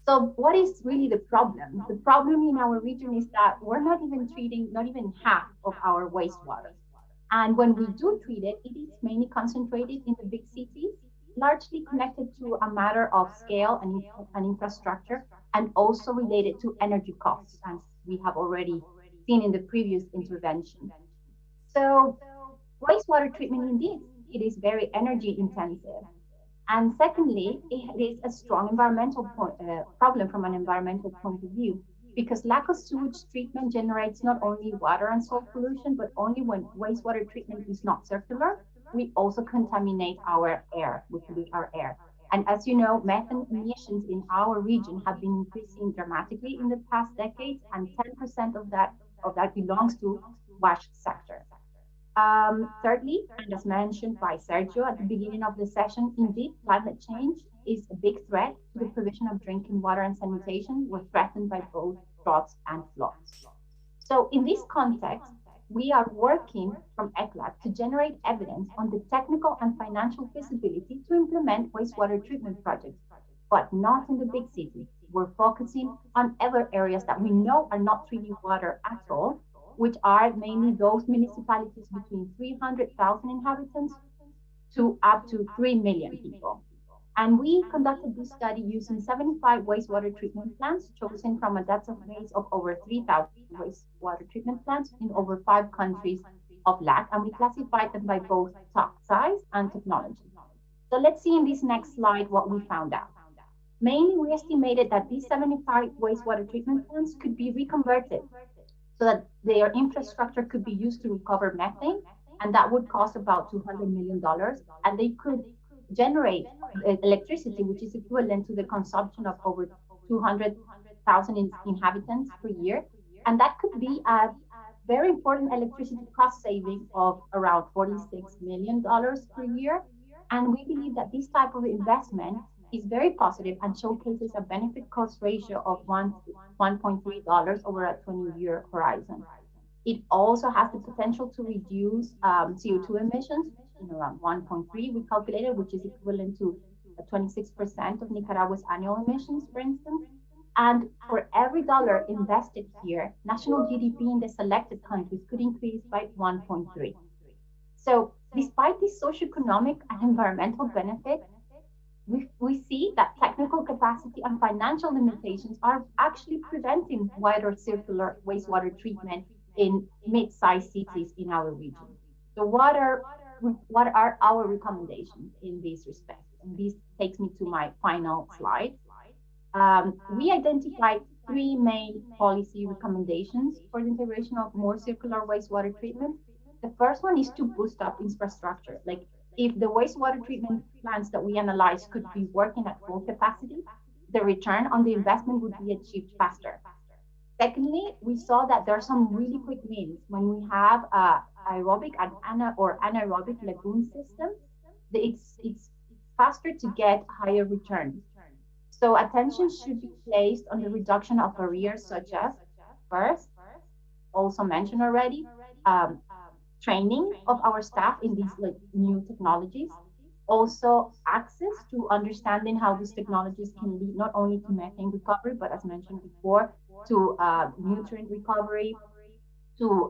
[SPEAKER 5] So what is really the problem? The problem in our region is that we're not even treating, not even half of our wastewater. And when we do treat it, it is mainly concentrated in the big cities, largely connected to a matter of scale and infrastructure, and also related to energy costs, as we have already seen in the previous intervention. So wastewater treatment, indeed, it is very energy intensive. And secondly, it is a strong environmental problem from an environmental point of view, because lack of sewage treatment generates not only water and soil pollution, but only when wastewater treatment is not circular, we also contaminate our air, we pollute our air. And as you know, methane emissions in our region have been increasing dramatically in the past decades, and 10% of that belongs to wash sector. Thirdly, and as mentioned by Sergio at the beginning of the session, indeed, climate change is a big threat to the provision of drinking water and sanitation. We're threatened by both droughts and floods. So in this context, we are working from ECLAC to generate evidence on the technical and financial feasibility to implement wastewater treatment projects, but not in the big cities. We're focusing on other areas that we know are not treating water at all, which are mainly those municipalities between 300,000 inhabitants to up to 3 million people. And we conducted this study using 75 wastewater treatment plants chosen from a database of over 3,000 wastewater treatment plants in over 5 countries of LAC, and we classified them by both size and technology. So let's see in this next slide what we found out. Mainly, we estimated that these 75 wastewater treatment plants could be reconverted so that their infrastructure could be used to recover methane and that would cost about $200 million, and they could generate electricity, which is equivalent to the consumption of over 200,000 inhabitants per year. And that could be a very important electricity cost saving of around $46 million per year. And we believe that this type of investment is very positive and showcases a benefit cost ratio of $1.3 over a 20-year horizon. It also has the potential to reduce CO2 emissions in around 1.3, we calculated, which is equivalent to 26% of Nicaragua's annual emissions, for instance. And for every dollar invested here, national GDP in the selected countries could increase by 1.3. So despite this socioeconomic and environmental benefit, we see that technical capacity and financial limitations are actually preventing wider circular wastewater treatment in mid-sized cities in our region. So what are our recommendations in this respect? And this takes me to my final slide. We identified three main policy recommendations for the integration of more circular wastewater treatment. The first one is to boost up infrastructure. Like if the wastewater treatment plants that we analyze could be working at full capacity, the return on the investment would be achieved faster. Secondly, we saw that there are some really quick wins when we have aerobic and anaerobic lagoon systems. It's faster to get higher returns. So attention should be placed on the reduction of barriers such as, first, also mentioned already, um, training of our staff in these like new technologies. Also, access to understanding how these technologies can lead not only to methane recovery, but as mentioned before, to nutrient recovery, to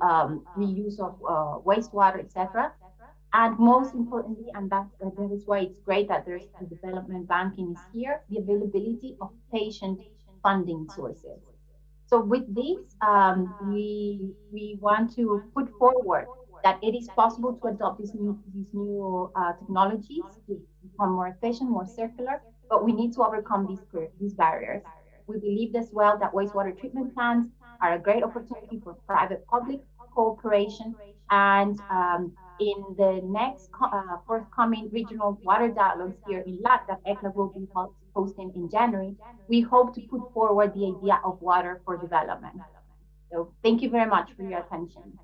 [SPEAKER 5] reuse of wastewater, etc. And most importantly, and that is why it's great that there's the development banking is here, the availability of patient funding sources. So with this, we want to put forward that it is possible to adopt these new technologies to become more efficient, more circular, but we need to overcome these barriers. We believe as well that wastewater treatment plants are a great opportunity for private-public cooperation, and in the next forthcoming regional water dialogues here in LAC that ECLA will be hosting in January, we hope to put forward the idea of water for development. So thank you very much for your attention.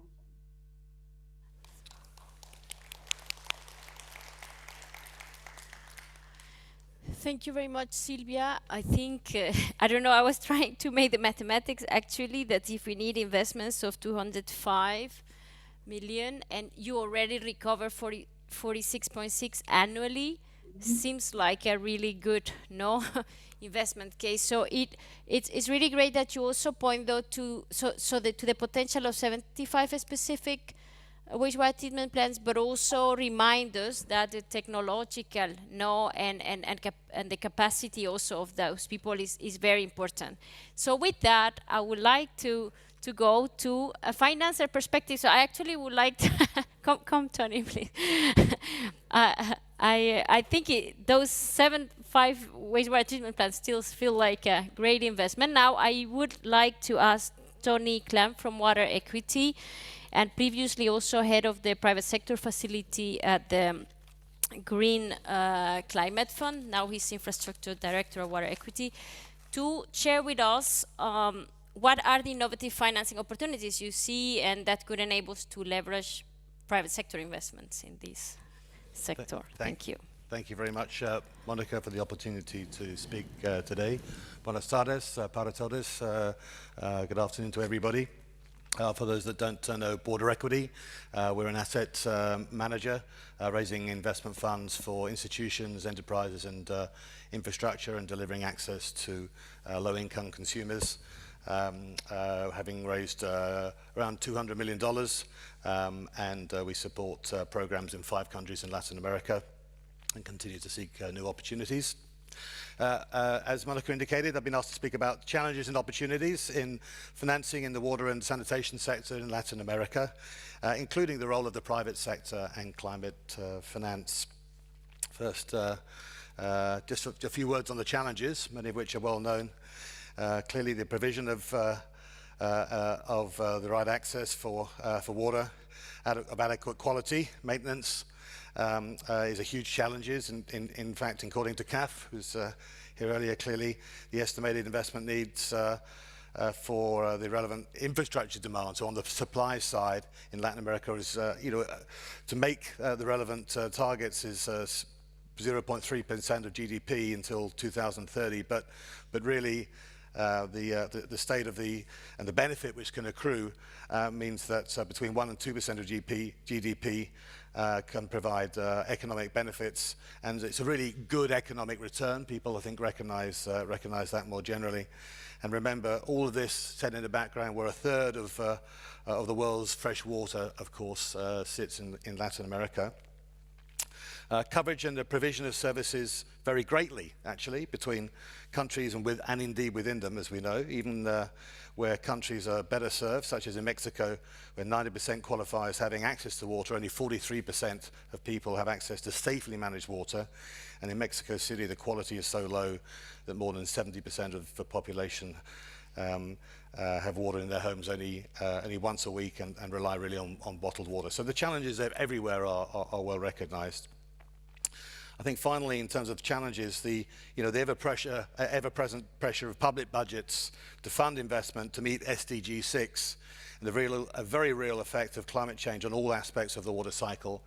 [SPEAKER 2] Thank you very much, Silvia. I think, I don't know, I was trying to make the mathematics actually that if we need investments of 205 million and you already recover 46.6 annually, seems like a really good no investment case. So it's really great that you also point though to to the potential of 75 specific wastewater treatment plants, but also remind us that the technological and the capacity also of those people is very important. So with that, I would like to go to a financial perspective. So I actually would like to come Tony, please. I think those 75 wastewater treatment plants still feel like a great investment. Now I would like to ask Tony Clem from Water Equity, and previously also head of the private sector facility at the Green Climate Fund. Now he's Infrastructure Director of Water Equity, to share with us what are the innovative financing opportunities you see and that could enable us to leverage private sector investments in this sector. Thank you.
[SPEAKER 6] Thank you very much, Monica, for the opportunity to speak today. Buenas tardes para todos. Good afternoon to everybody. For those that don't know Water Equity, we're an asset manager raising investment funds for institutions, enterprises and infrastructure, and delivering access to low-income consumers. Having raised around $200 million, and we support programs in 5 countries in Latin America and continue to seek new opportunities. As Monica indicated, I've been asked to speak about challenges and opportunities in financing in the water and sanitation sector in Latin America, including the role of the private sector and climate finance. First, just a few words on the challenges, many of which are well known. Clearly, the provision of the right access for water of adequate quality. Maintenance is a huge challenge. In fact, according to CAF, who's here earlier, clearly the estimated investment needs for the relevant infrastructure demand. So on the supply side in Latin America is, to make the relevant targets is 0.3% of GDP until 2030. But really, the state of the benefit which can accrue means that between 1 and 2% of GDP can provide economic benefits, and it's a really good economic return. People, I think, recognize that more generally. And remember, all of this set in the background where a third of the world's fresh water, of course, sits in Latin America. Coverage and the provision of services vary greatly, actually, between countries and indeed within them, as we know, even where countries are better served, such as in Mexico, where 90% qualify as having access to water, only 43% of people have access to safely managed water. And in Mexico City, the quality is so low that more than 70% of the population have water in their homes only once a week and rely really on bottled water. So the challenges everywhere are well recognized. I think finally, in terms of challenges, the ever-present pressure of public budgets to fund investment to meet SDG 6 and a very real effect of climate change on all aspects of the water cycle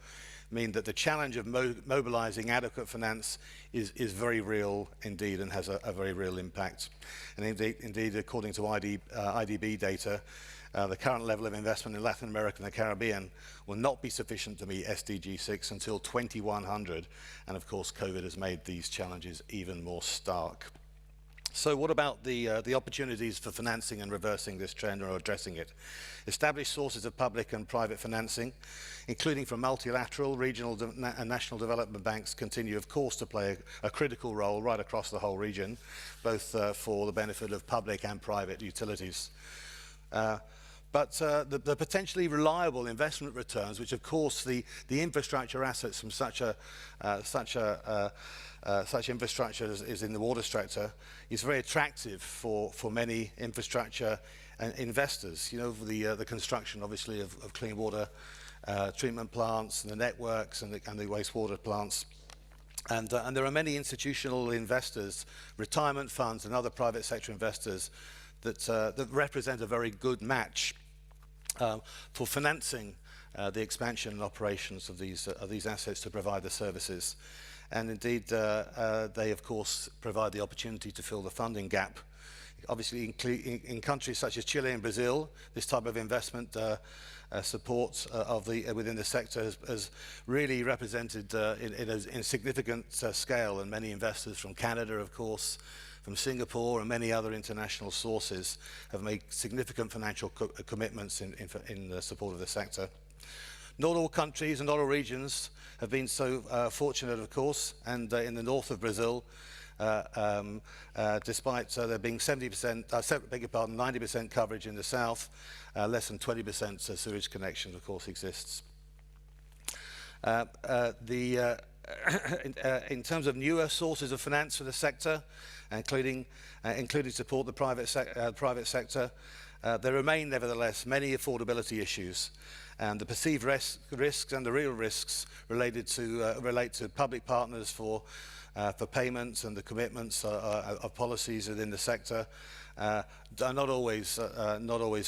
[SPEAKER 6] mean that the challenge of mobilizing adequate finance is very real indeed and has a very real impact. And indeed according to IDB data, the current level of investment in Latin America and the Caribbean will not be sufficient to meet SDG 6 until 2100. And of course, COVID has made these challenges even more stark. So what about the opportunities for financing and reversing this trend or addressing it? Establish sources of public and private financing, including from multilateral, regional and national development banks, continue, of course, to play a critical role right across the whole region, both for the benefit of public and private utilities. But the potentially reliable investment returns, which of course the infrastructure assets from such infrastructure as in the water sector is very attractive for many infrastructure investors. You know, the construction obviously of clean water treatment plants and the networks and the wastewater plants. And there are many institutional investors, retirement funds and other private sector investors that represent a very good match for financing the expansion and operations of these assets to provide the services. And indeed, they of course provide the opportunity to fill the funding gap. Obviously, in countries such as Chile and Brazil, this type of investment support within the sector has really represented in significant scale, and many investors from Canada, of course, from Singapore and many other international sources have made significant financial commitments in the support of the sector. Not all countries and not all regions have been so fortunate, of course, and in the north of Brazil, despite there being 90% coverage in the south, less than 20% sewage connections, of course, exists. In terms of newer sources of finance for the sector, including support the private sector, there remain nevertheless many affordability issues, and the perceived risks and the real risks relate to public partners for payments and the commitments of policies within the sector are not always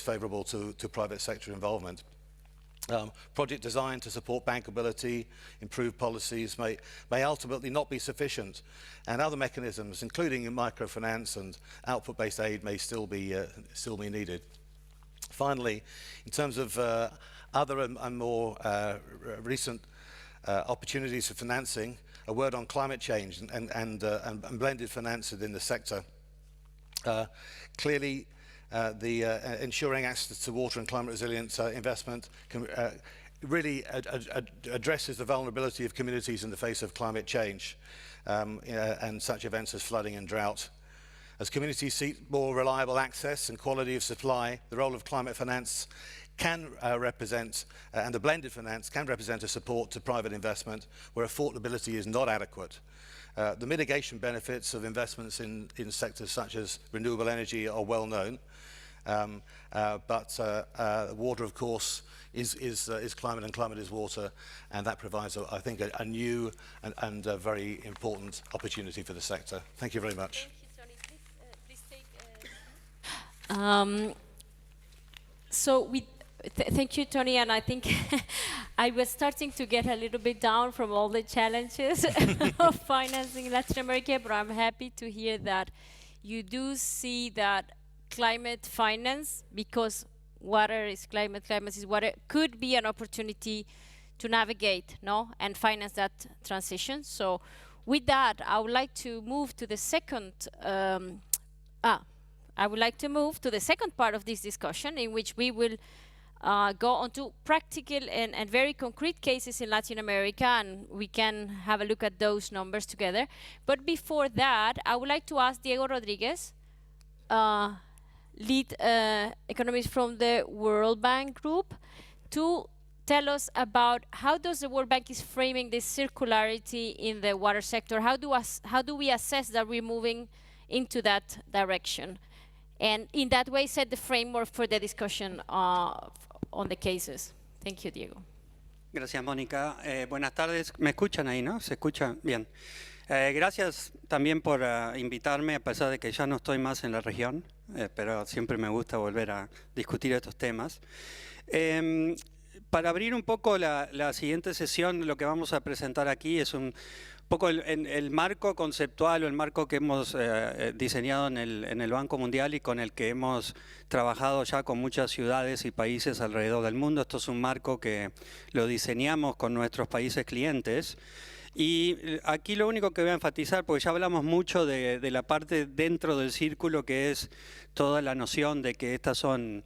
[SPEAKER 6] favourable to private sector involvement. Project design to support bankability, improve policies may ultimately not be sufficient, and other mechanisms, including microfinance and output-based aid, may still be needed. Finally, in terms of other and more recent opportunities for financing, a word on climate change and blended finance within the sector. Clearly, ensuring access to water and climate resilience investment really addresses the vulnerability of communities in the face of climate change and such events as flooding and drought. As communities seek more reliable access and quality of supply, the role of climate finance can represent, and the blended finance can represent a support to private investment where affordability is not adequate. The mitigation benefits of investments in sectors such as renewable energy are well known, Water, of course, is climate, and climate is water, and that provides, I think, a new and a very important opportunity for the sector. Thank you very much.
[SPEAKER 2] Thank you, Tony. Please take. So thank you, Tony, and I think I was starting to get a little bit down from all the challenges of financing Latin America, but I'm happy to hear that you do see that climate finance, because water is climate, climate is water, could be an opportunity to navigate, no, and finance that transition. So with that, I would like to move to the second part of this discussion, in which we will go on to practical and very concrete cases in Latin America, and we can have a look at those numbers together. But before that, I would like to ask Diego Rodriguez, lead economist from the World Bank Group, to tell us about how does the World Bank is framing this circularity in the water sector. How do we assess that we're moving into that direction? And in that way, set the framework for the discussion on the cases. Thank you, Diego.
[SPEAKER 7] Gracias, Mónica. Buenas tardes. ¿Me escuchan ahí, no? ¿Se escucha? Bien. Gracias también por invitarme, a pesar de que ya no estoy más en la región, pero siempre me gusta volver a discutir estos temas. Para abrir un poco la siguiente sesión, lo que vamos a presentar aquí es un poco el marco conceptual o el marco que hemos diseñado en el Banco Mundial y con el que hemos trabajado ya con muchas ciudades y países alrededor del mundo. Esto es un marco que lo diseñamos con nuestros países clientes. Y aquí lo único que voy a enfatizar, porque ya hablamos mucho de la parte dentro del círculo, que es toda la noción de que estas son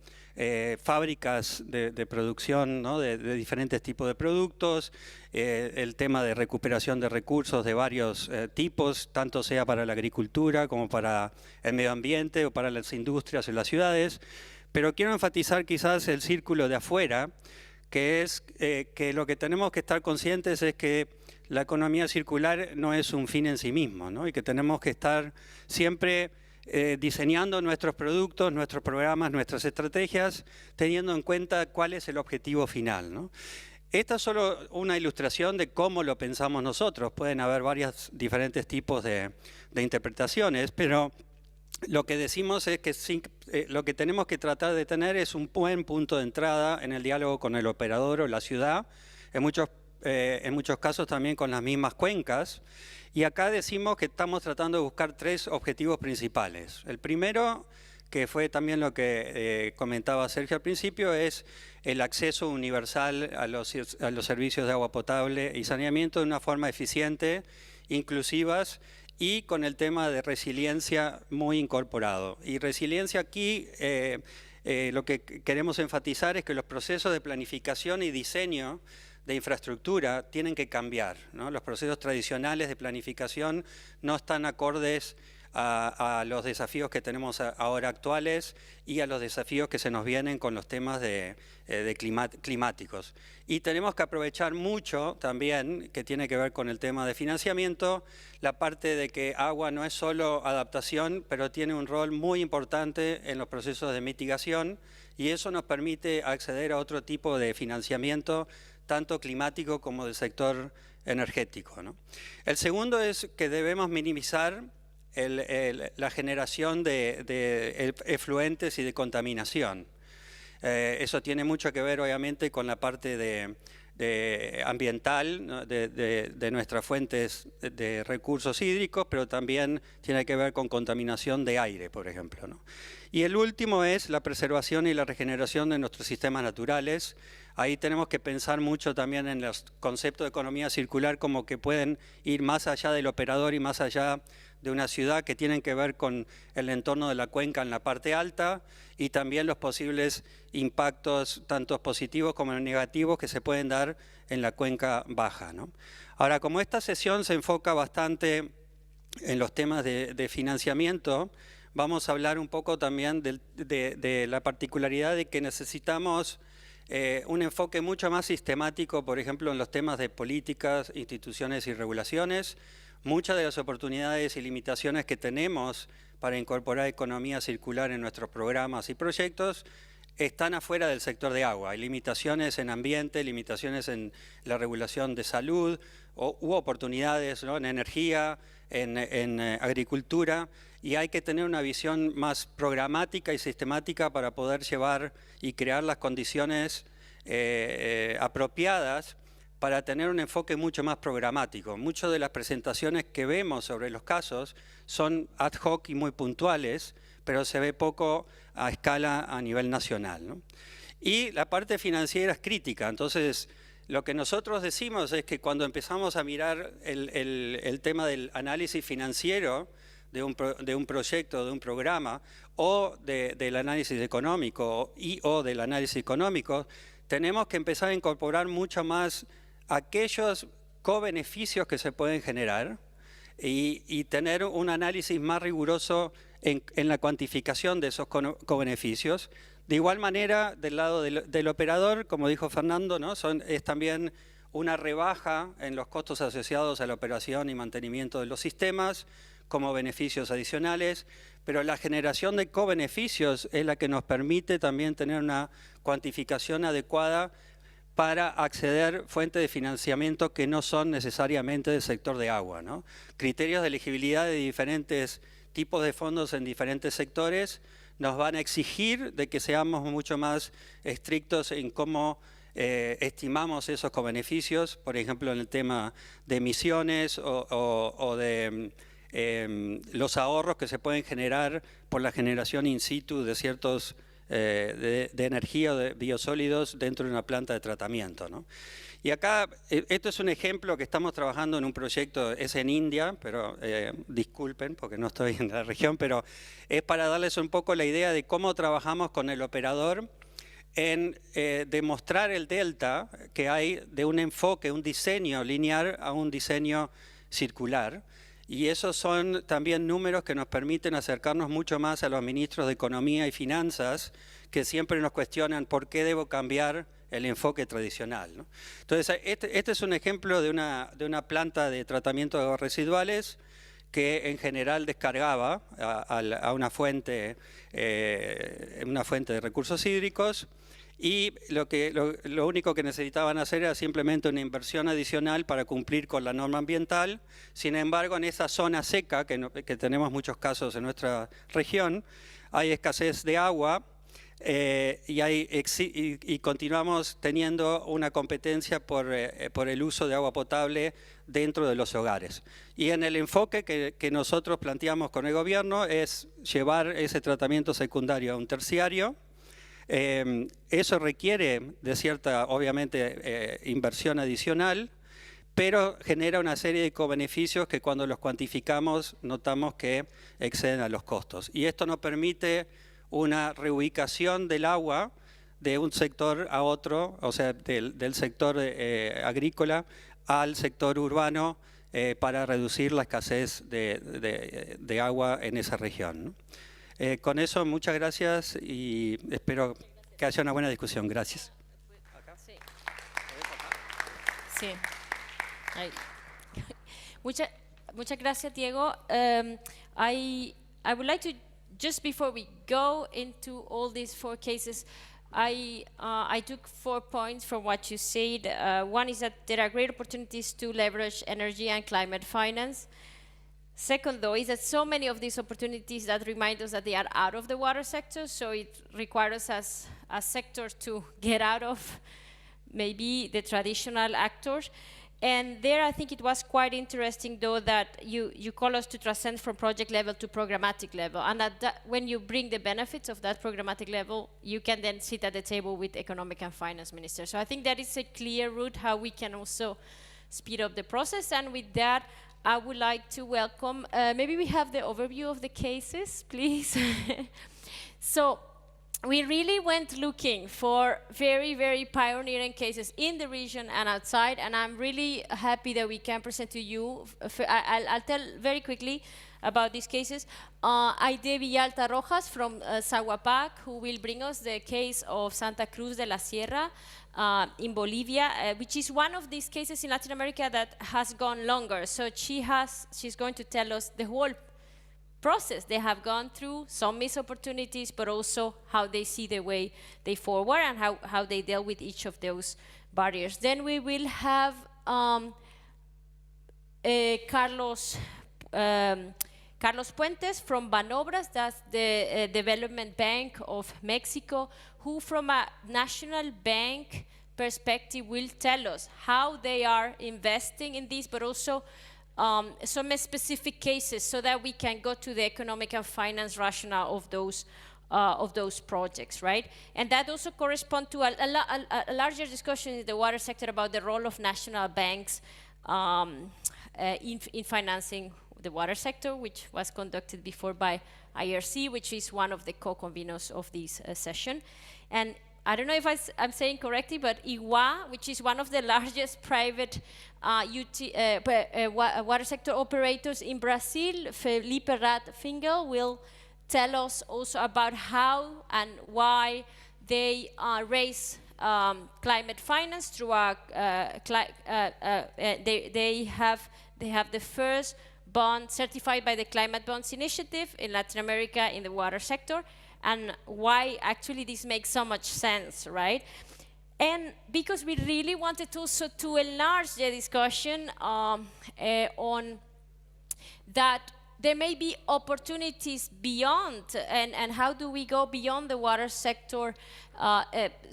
[SPEAKER 7] fábricas de producción, ¿no? de diferentes tipos de productos, el tema de recuperación de recursos de varios tipos, tanto sea para la agricultura como para el medio ambiente o para las industrias en las ciudades. Pero quiero enfatizar quizás el círculo de afuera, que es que lo que tenemos que estar conscientes es que la economía circular no es un fin en sí mismo, ¿no? Y que tenemos que estar siempre diseñando nuestros productos, nuestros programas, nuestras estrategias, teniendo en cuenta cuál es el objetivo final, ¿no? Esta es solo una ilustración de cómo lo pensamos nosotros. Pueden haber varios diferentes tipos de interpretaciones, pero lo que decimos es que lo que tenemos que tratar de tener es un buen punto de entrada en el diálogo con el operador o la ciudad, en muchos casos también con las mismas cuencas. Y acá decimos que estamos tratando de buscar tres objetivos principales. El primero, que fue también lo que comentaba Sergio al principio, es el acceso universal a los servicios de agua potable y saneamiento de una forma eficiente, inclusivas y con el tema de resiliencia muy incorporado. Y resiliencia aquí, lo que queremos enfatizar es que los procesos de planificación y diseño de infraestructura tienen que cambiar, ¿no? Los procesos tradicionales de planificación no están acordes a los desafíos que tenemos ahora actuales y a los desafíos que se nos vienen con los temas climáticos. Y tenemos que aprovechar mucho también, que tiene que ver con el tema de financiamiento, la parte de que agua no es solo adaptación, pero tiene un rol muy importante en los procesos de mitigación, y eso nos permite acceder a otro tipo de financiamiento, tanto climático como del sector energético, ¿no? El segundo es que debemos minimizar la generación de efluentes y de contaminación. Eso tiene mucho que ver, obviamente, con la parte ambiental, ¿no? de nuestras fuentes de recursos hídricos, pero también tiene que ver con contaminación de aire, por ejemplo, ¿no? Y el último es la preservación y la regeneración de nuestros sistemas naturales. Ahí tenemos que pensar mucho también en los conceptos de economía circular, como que pueden ir más allá del operador y más allá de una ciudad, que tienen que ver con el entorno de la cuenca en la parte alta y también los posibles impactos, tanto positivos como negativos, que se pueden dar en la cuenca baja, ¿no? Ahora, como esta sesión se enfoca bastante en los temas de financiamiento, vamos a hablar un poco también de la particularidad de que necesitamos un enfoque mucho más sistemático, por ejemplo, en los temas de políticas, instituciones y regulaciones. Muchas de las oportunidades y limitaciones que tenemos para incorporar economía circular en nuestros programas y proyectos están afuera del sector de agua. Hay limitaciones en ambiente, limitaciones en la regulación de salud u oportunidades, ¿no?, en energía, en agricultura, y hay que tener una visión más programática y sistemática para poder llevar y crear las condiciones apropiadas para tener un enfoque mucho más programático. Muchas de las presentaciones que vemos sobre los casos son ad hoc y muy puntuales, pero se ve poco a escala a nivel nacional, ¿no? Y la parte financiera es crítica. Entonces, lo que nosotros decimos es que cuando empezamos a mirar el tema del análisis financiero de un proyecto, de un programa, o del análisis económico o del análisis económico, tenemos que empezar a incorporar mucho más aquellos co-beneficios que se pueden generar y tener un análisis más riguroso en la cuantificación de esos co-beneficios. De igual manera, del lado del operador, como dijo Fernando, ¿no?, es también una rebaja en los costos asociados a la operación y mantenimiento de los sistemas como beneficios adicionales, pero la generación de co-beneficios es la que nos permite también tener una cuantificación adecuada para acceder a fuentes de financiamiento que no son necesariamente del sector de agua, ¿no? Criterios de elegibilidad de diferentes tipos de fondos en diferentes sectores nos van a exigir de que seamos mucho más estrictos en cómo estimamos esos co-beneficios, por ejemplo, en el tema de emisiones o de los ahorros que se pueden generar por la generación in situ de ciertos de energía o de biosólidos dentro de una planta de tratamiento, ¿no? Y acá, esto es un ejemplo que estamos trabajando en un proyecto, es en India, pero disculpen porque no estoy en la región, pero es para darles un poco la idea de cómo trabajamos con el operador en demostrar el delta que hay de un enfoque, un diseño lineal a un diseño circular. Y esos son también números que nos permiten acercarnos mucho más a los ministros de Economía y Finanzas, que siempre nos cuestionan por qué debo cambiar el enfoque tradicional, ¿no? Entonces, este es un ejemplo de una planta de tratamiento de aguas residuales que en general descargaba a una fuente de recursos hídricos, y lo único que necesitaban hacer era simplemente una inversión adicional para cumplir con la norma ambiental. Sin embargo, en esa zona seca, que tenemos muchos casos en nuestra región, hay escasez de agua y continuamos teniendo una competencia por el uso de agua potable dentro de los hogares. Y en el enfoque que nosotros planteamos con el gobierno es llevar ese tratamiento secundario a un terciario. Eso requiere de cierta, obviamente, inversión adicional, pero genera una serie de co-beneficios que cuando los cuantificamos notamos que exceden a los costos. Y esto nos permite una reubicación del agua de un sector a otro, o sea, del sector agrícola al sector urbano, para reducir la escasez de agua en esa región, ¿no? Con eso, muchas gracias y espero que haya una buena discusión. Gracias.
[SPEAKER 2] Sí. Sí. Ahí. Muchas gracias, Diego. I would like to, just before we go into all these 4 cases, I took 4 points from what you said. One is that there are great opportunities to leverage energy and climate finance. Second, though, is that so many of these opportunities that remind us that they are out of the water sector, so it requires us as sectors to get out of maybe the traditional actors. And there I think it was quite interesting, though, that you call us to transcend from project level to programmatic level, and that when you bring the benefits of that programmatic level, you can then sit at the table with economic and finance ministers. So I think that is a clear route how we can also speed up the process. And with that, I would like to welcome, maybe we have the overview of the cases, please. So we really went looking for very, very pioneering cases in the region and outside, and I'm really happy that we can present to you. I'll tell very quickly about these cases. Aide Villalta Rojas from Zaguapac, who will bring us the case of Santa Cruz de la Sierra in Bolivia, which is one of these cases in Latin America that has gone longer. So she's going to tell us the whole process they have gone through, some missed opportunities, but also how they see the way they forward and how they deal with each of those barriers. Then we will have Carlos Puentes from Banobras, that's the Development Bank of Mexico, who from a national bank perspective will tell us how they are investing in this, but also some specific cases so that we can go to the economic and finance rationale of those projects, right? And that also corresponds to a larger discussion in the water sector about the role of national banks in financing the water sector, which was conducted before by IRC, which is one of the co-conveners of this session. And I don't know if I'm saying correctly, but IWA, which is one of the largest private water sector operators in Brazil, Felipe Ratfingel, will tell us also about how and why they raise climate finance through they have the first bond certified by the Climate Bonds Initiative in Latin America in the water sector, and why actually this makes so much sense, right? And because we really wanted also to enlarge the discussion on that there may be opportunities beyond, and how do we go beyond the water sector,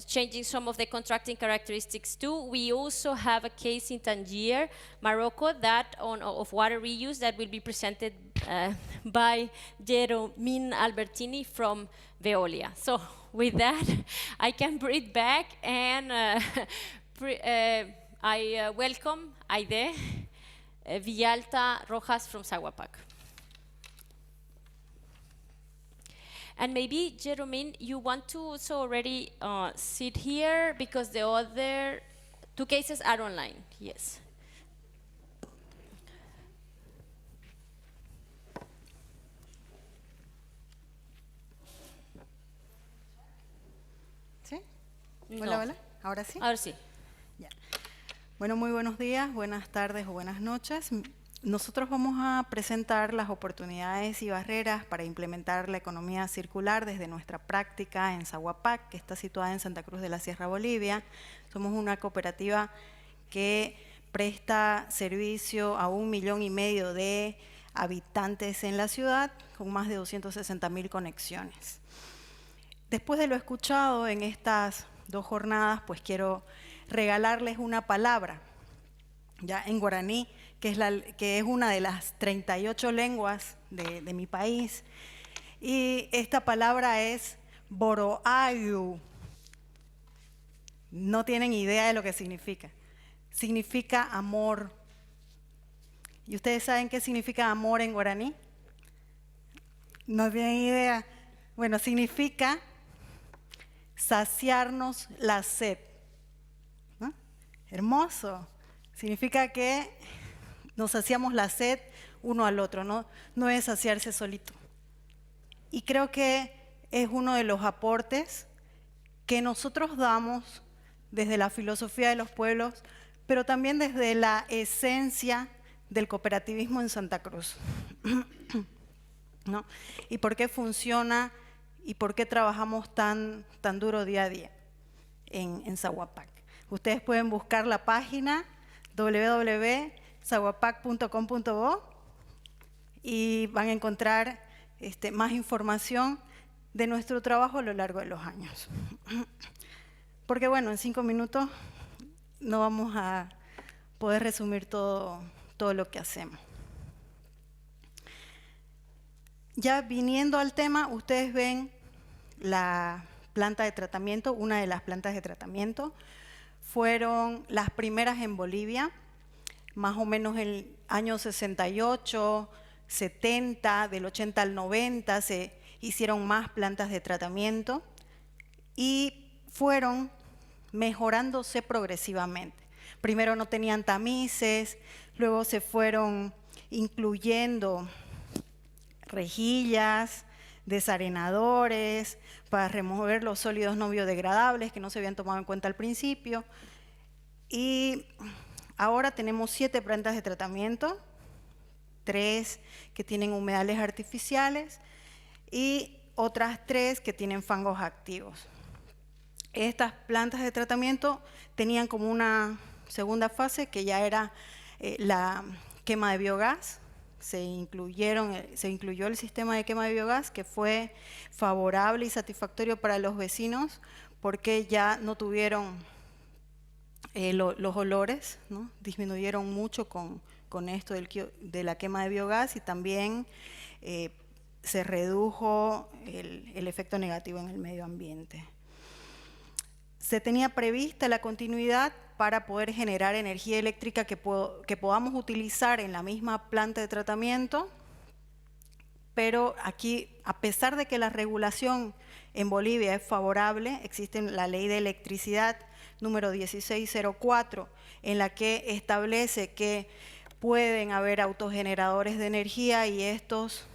[SPEAKER 2] changing some of the contracting characteristics too. We also have a case in Tangier, Morocco, of water reuse that will be presented by Jeromine Albertini from Veolia. So with that, I can breathe back, and I welcome Aide Villalta Rojas from Saguapac. And maybe, Jeromine, you want to also already sit here, because the other two cases are online, yes.
[SPEAKER 8] ¿Sí?
[SPEAKER 2] No.
[SPEAKER 8] Hola, hola. ¿Ahora sí?
[SPEAKER 2] Ahora sí.
[SPEAKER 8] Ya. Bueno, muy buenos días, buenas tardes o buenas noches. Nosotros vamos a presentar las oportunidades y barreras para implementar la economía circular desde nuestra práctica en Saguapac, que está situada en Santa Cruz de la Sierra, Bolivia. Somos una cooperativa que presta servicio a 1,5 millones de habitantes en la ciudad, con más de 260.000 conexiones. Después de lo escuchado en estas 2 jornadas, pues quiero regalarles una palabra, ya en guaraní, que es una de las 38 lenguas de mi país. Y esta palabra es boroayu. No tienen idea de lo que significa. Significa amor. ¿Y ustedes saben qué significa amor en guaraní? No tienen idea. Bueno, significa saciarnos la sed. ¿No? Hermoso. Significa que nos saciamos la sed uno al otro, no es saciarse solito. Y creo que es uno de los aportes que nosotros damos desde la filosofía de los pueblos, pero también desde la esencia del cooperativismo en Santa Cruz. ¿No? Y por qué funciona y por qué trabajamos tan duro día a día en Saguapac. Ustedes pueden buscar la página www.saguapac.com.bo y van a encontrar más información de nuestro trabajo a lo largo de los años. Porque bueno, en 5 minutos no vamos a poder resumir todo lo que hacemos. Ya viniendo al tema, ustedes ven la planta de tratamiento, una de las plantas de tratamiento. Fueron las primeras en Bolivia, más o menos en el año 68, 70, del 80 al 90 se hicieron más plantas de tratamiento y fueron mejorándose progresivamente. Primero no tenían tamices, luego se fueron incluyendo rejillas, desarenadores, para remover los sólidos no biodegradables que no se habían tomado en cuenta al principio. Y ahora tenemos 7 plantas de tratamiento, 3 que tienen humedales artificiales y otras 3 que tienen fangos activos. Estas plantas de tratamiento tenían como una segunda fase que ya era la quema de biogás. Se incluyó el sistema de quema de biogás, que fue favorable y satisfactorio para los vecinos porque ya no tuvieron los olores, ¿no? Disminuyeron mucho con esto de la quema de biogás, y también se redujo el efecto negativo en el medio ambiente. Se tenía prevista la continuidad para poder generar energía eléctrica que podamos utilizar en la misma planta de tratamiento, pero aquí, a pesar de que la regulación en Bolivia es favorable, existe la ley de electricidad número 1604, en la que establece que pueden haber autogeneradores de energía y estos,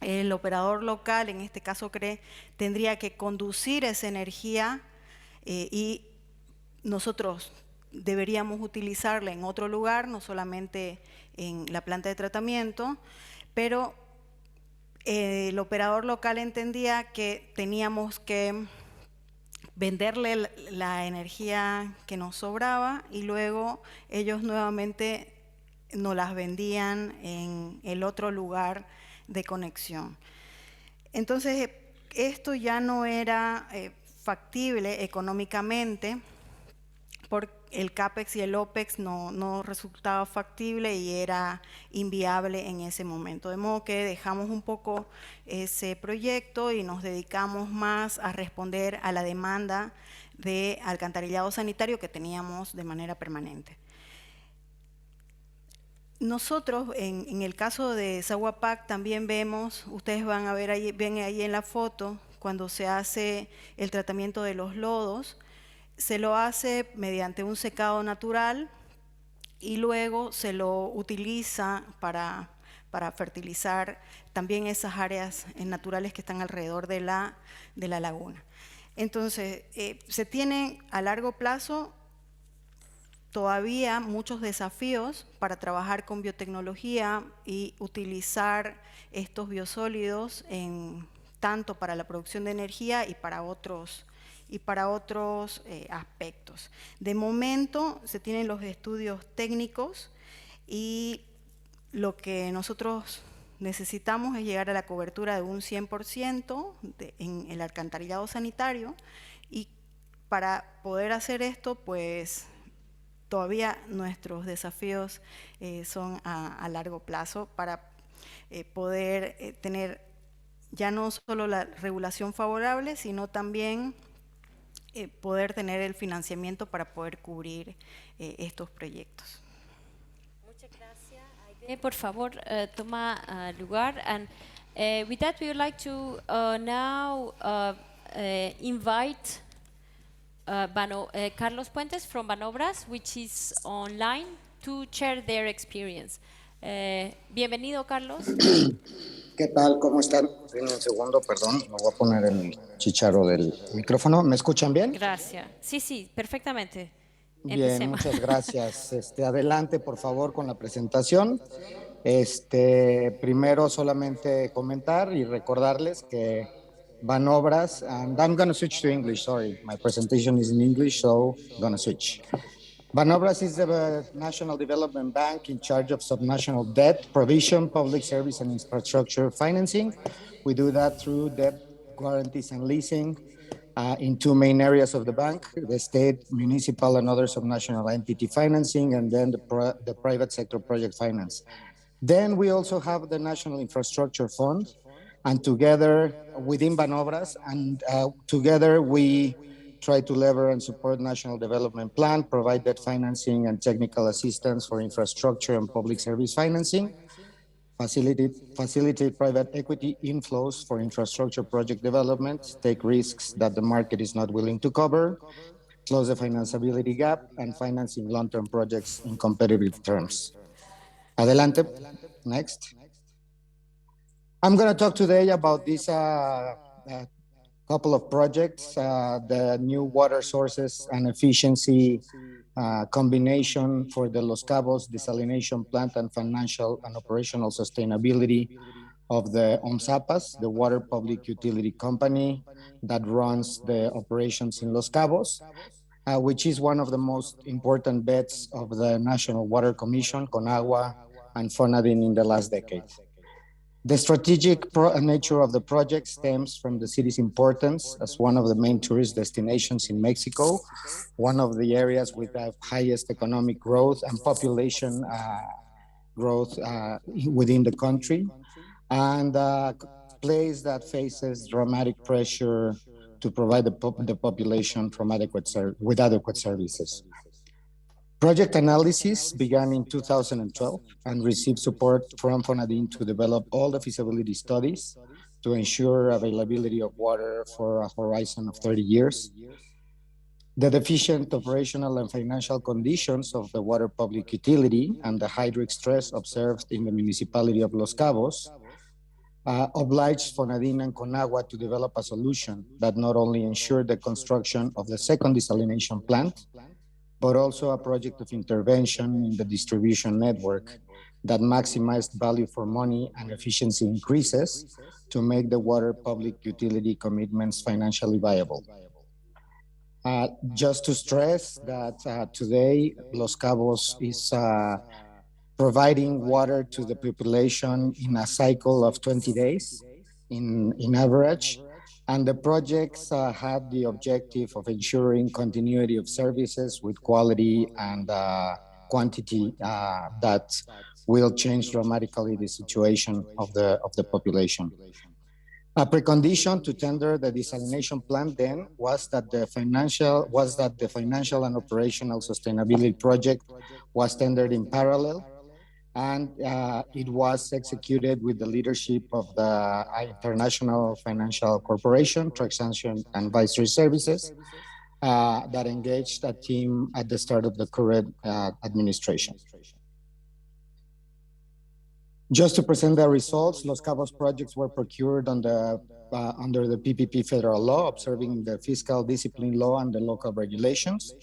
[SPEAKER 8] el operador local, en este caso CRE, tendría que conducir esa energía y nosotros deberíamos utilizarla en otro lugar, no solamente en la planta de tratamiento, pero el operador local entendía que teníamos que venderle la energía que nos sobraba y luego ellos nuevamente nos las vendían en el otro lugar de conexión. Entonces, esto ya no era factible económicamente, porque el CAPEX y el OPEX no resultaba factible y era inviable en ese momento. De modo que dejamos un poco ese proyecto y nos dedicamos más a responder a la demanda de alcantarillado sanitario que teníamos de manera permanente. Nosotros, en el caso de Sahuapac, también vemos, ustedes van a ver ahí, ven ahí en la foto, cuando se hace el tratamiento de los lodos, se lo hace mediante un secado natural y luego se lo utiliza para fertilizar también esas áreas naturales que están alrededor de la laguna. Entonces, se tienen a largo plazo todavía muchos desafíos para trabajar con biotecnología y utilizar estos biosólidos tanto para la producción de energía y para otros aspectos. De momento se tienen los estudios técnicos y lo que nosotros necesitamos es llegar a la cobertura de un 100% en el alcantarillado sanitario, y para poder hacer esto, pues todavía nuestros desafíos son a largo plazo para poder tener ya no solo la regulación favorable, sino también poder tener el financiamiento para poder cubrir estos proyectos.
[SPEAKER 2] Muchas gracias. Aide, por favor, toma lugar. And with that, we would like to now invite Carlos Puentes from Banobras, which is online, to share their experience. Bienvenido, Carlos.
[SPEAKER 9] ¿Qué tal? ¿Cómo están? Un segundo, perdón, me voy a poner el chicharro del micrófono. ¿Me escuchan bien?
[SPEAKER 2] Gracias. Sí, perfectamente.
[SPEAKER 9] Bien,
[SPEAKER 2] Empecemos.
[SPEAKER 9] muchas gracias. Adelante, por favor, con la presentación. Primero, solamente comentar y recordarles que Banobras, and I'm going to switch to English, sorry. My presentation is in English, so I'm going to switch. Banobras is the National Development Bank in charge of subnational debt provision, public service, and infrastructure financing. We do that through debt guarantees and leasing in two main areas of the bank: the state, municipal, and other subnational entity financing, and then the private sector project finance. Then we also have the National Infrastructure Fund, and together within Banobras, and together we try to lever and support national development plan, provide debt financing and technical assistance for infrastructure and public service financing, facilitate private equity inflows for infrastructure project development, take risks that the market is not willing to cover, close the financeability gap, and financing long-term projects in competitive terms. Adelante, next. I'm going to talk today about this couple of projects, the new water sources and efficiency combination for the Los Cabos desalination plant and financial and operational sustainability of the OMSAPAS, the water public utility company that runs the operations in Los Cabos, which is one of the most important bets of the National Water Commission, CONAGUA, and FONADIN in the last decade. The strategic nature of the project stems from the city's importance as one of the main tourist destinations in Mexico, one of the areas with the highest economic growth and population growth within the country, and a place that faces dramatic pressure to provide the population from with adequate services. Project analysis began in 2012 and received support from FONADIN to develop all the feasibility studies to ensure availability of water for a horizon of 30 years. The deficient operational and financial conditions of the water public utility and the hydric stress observed in the municipality of Los Cabos obliged FONADIN and CONAGUA to develop a solution that not only ensured the construction of the second desalination plant, but also a project of intervention in the distribution network that maximized value for money and efficiency increases to make the water public utility commitments financially viable. Just to stress that today, Los Cabos is providing water to the population in a cycle of 20 days in average. And the projects had the objective of ensuring continuity of services with quality and quantity that will change dramatically the situation of the population. A precondition to tender the desalination plant then was that the financial and operational sustainability project was tendered in parallel, and it was executed with the leadership of the International Financial Corporation, Transaction and Advisory Services, that engaged a team at the start of the current administration. Just to present the results, Los Cabos projects were procured under the PPP federal law, observing the fiscal discipline law and the local regulations.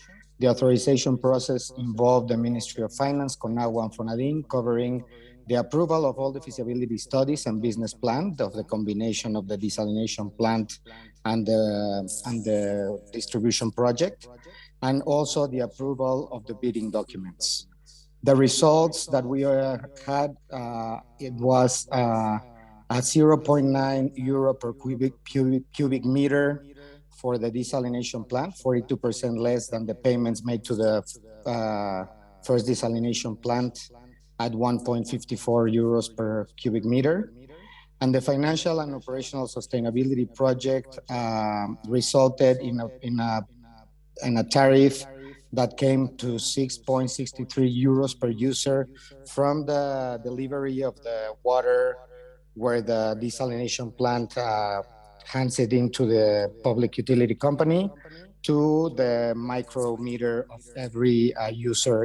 [SPEAKER 9] The authorization process involved the Ministry of Finance, CONAGUA, and FONADIN, covering the approval of all the feasibility studies and business plan of the combination of the desalination plant and the distribution project, and also the approval of the bidding documents. The results that we had, it was a 0.9 euro per cubic meter for the desalination plant, 42% less than the payments made to the first desalination plant at 1.54 euros per cubic meter. And the financial and operational sustainability project resulted in a tariff that came to 6.63 euros per user from the delivery of the water where the desalination plant hands it into the public utility company to the micrometer of every user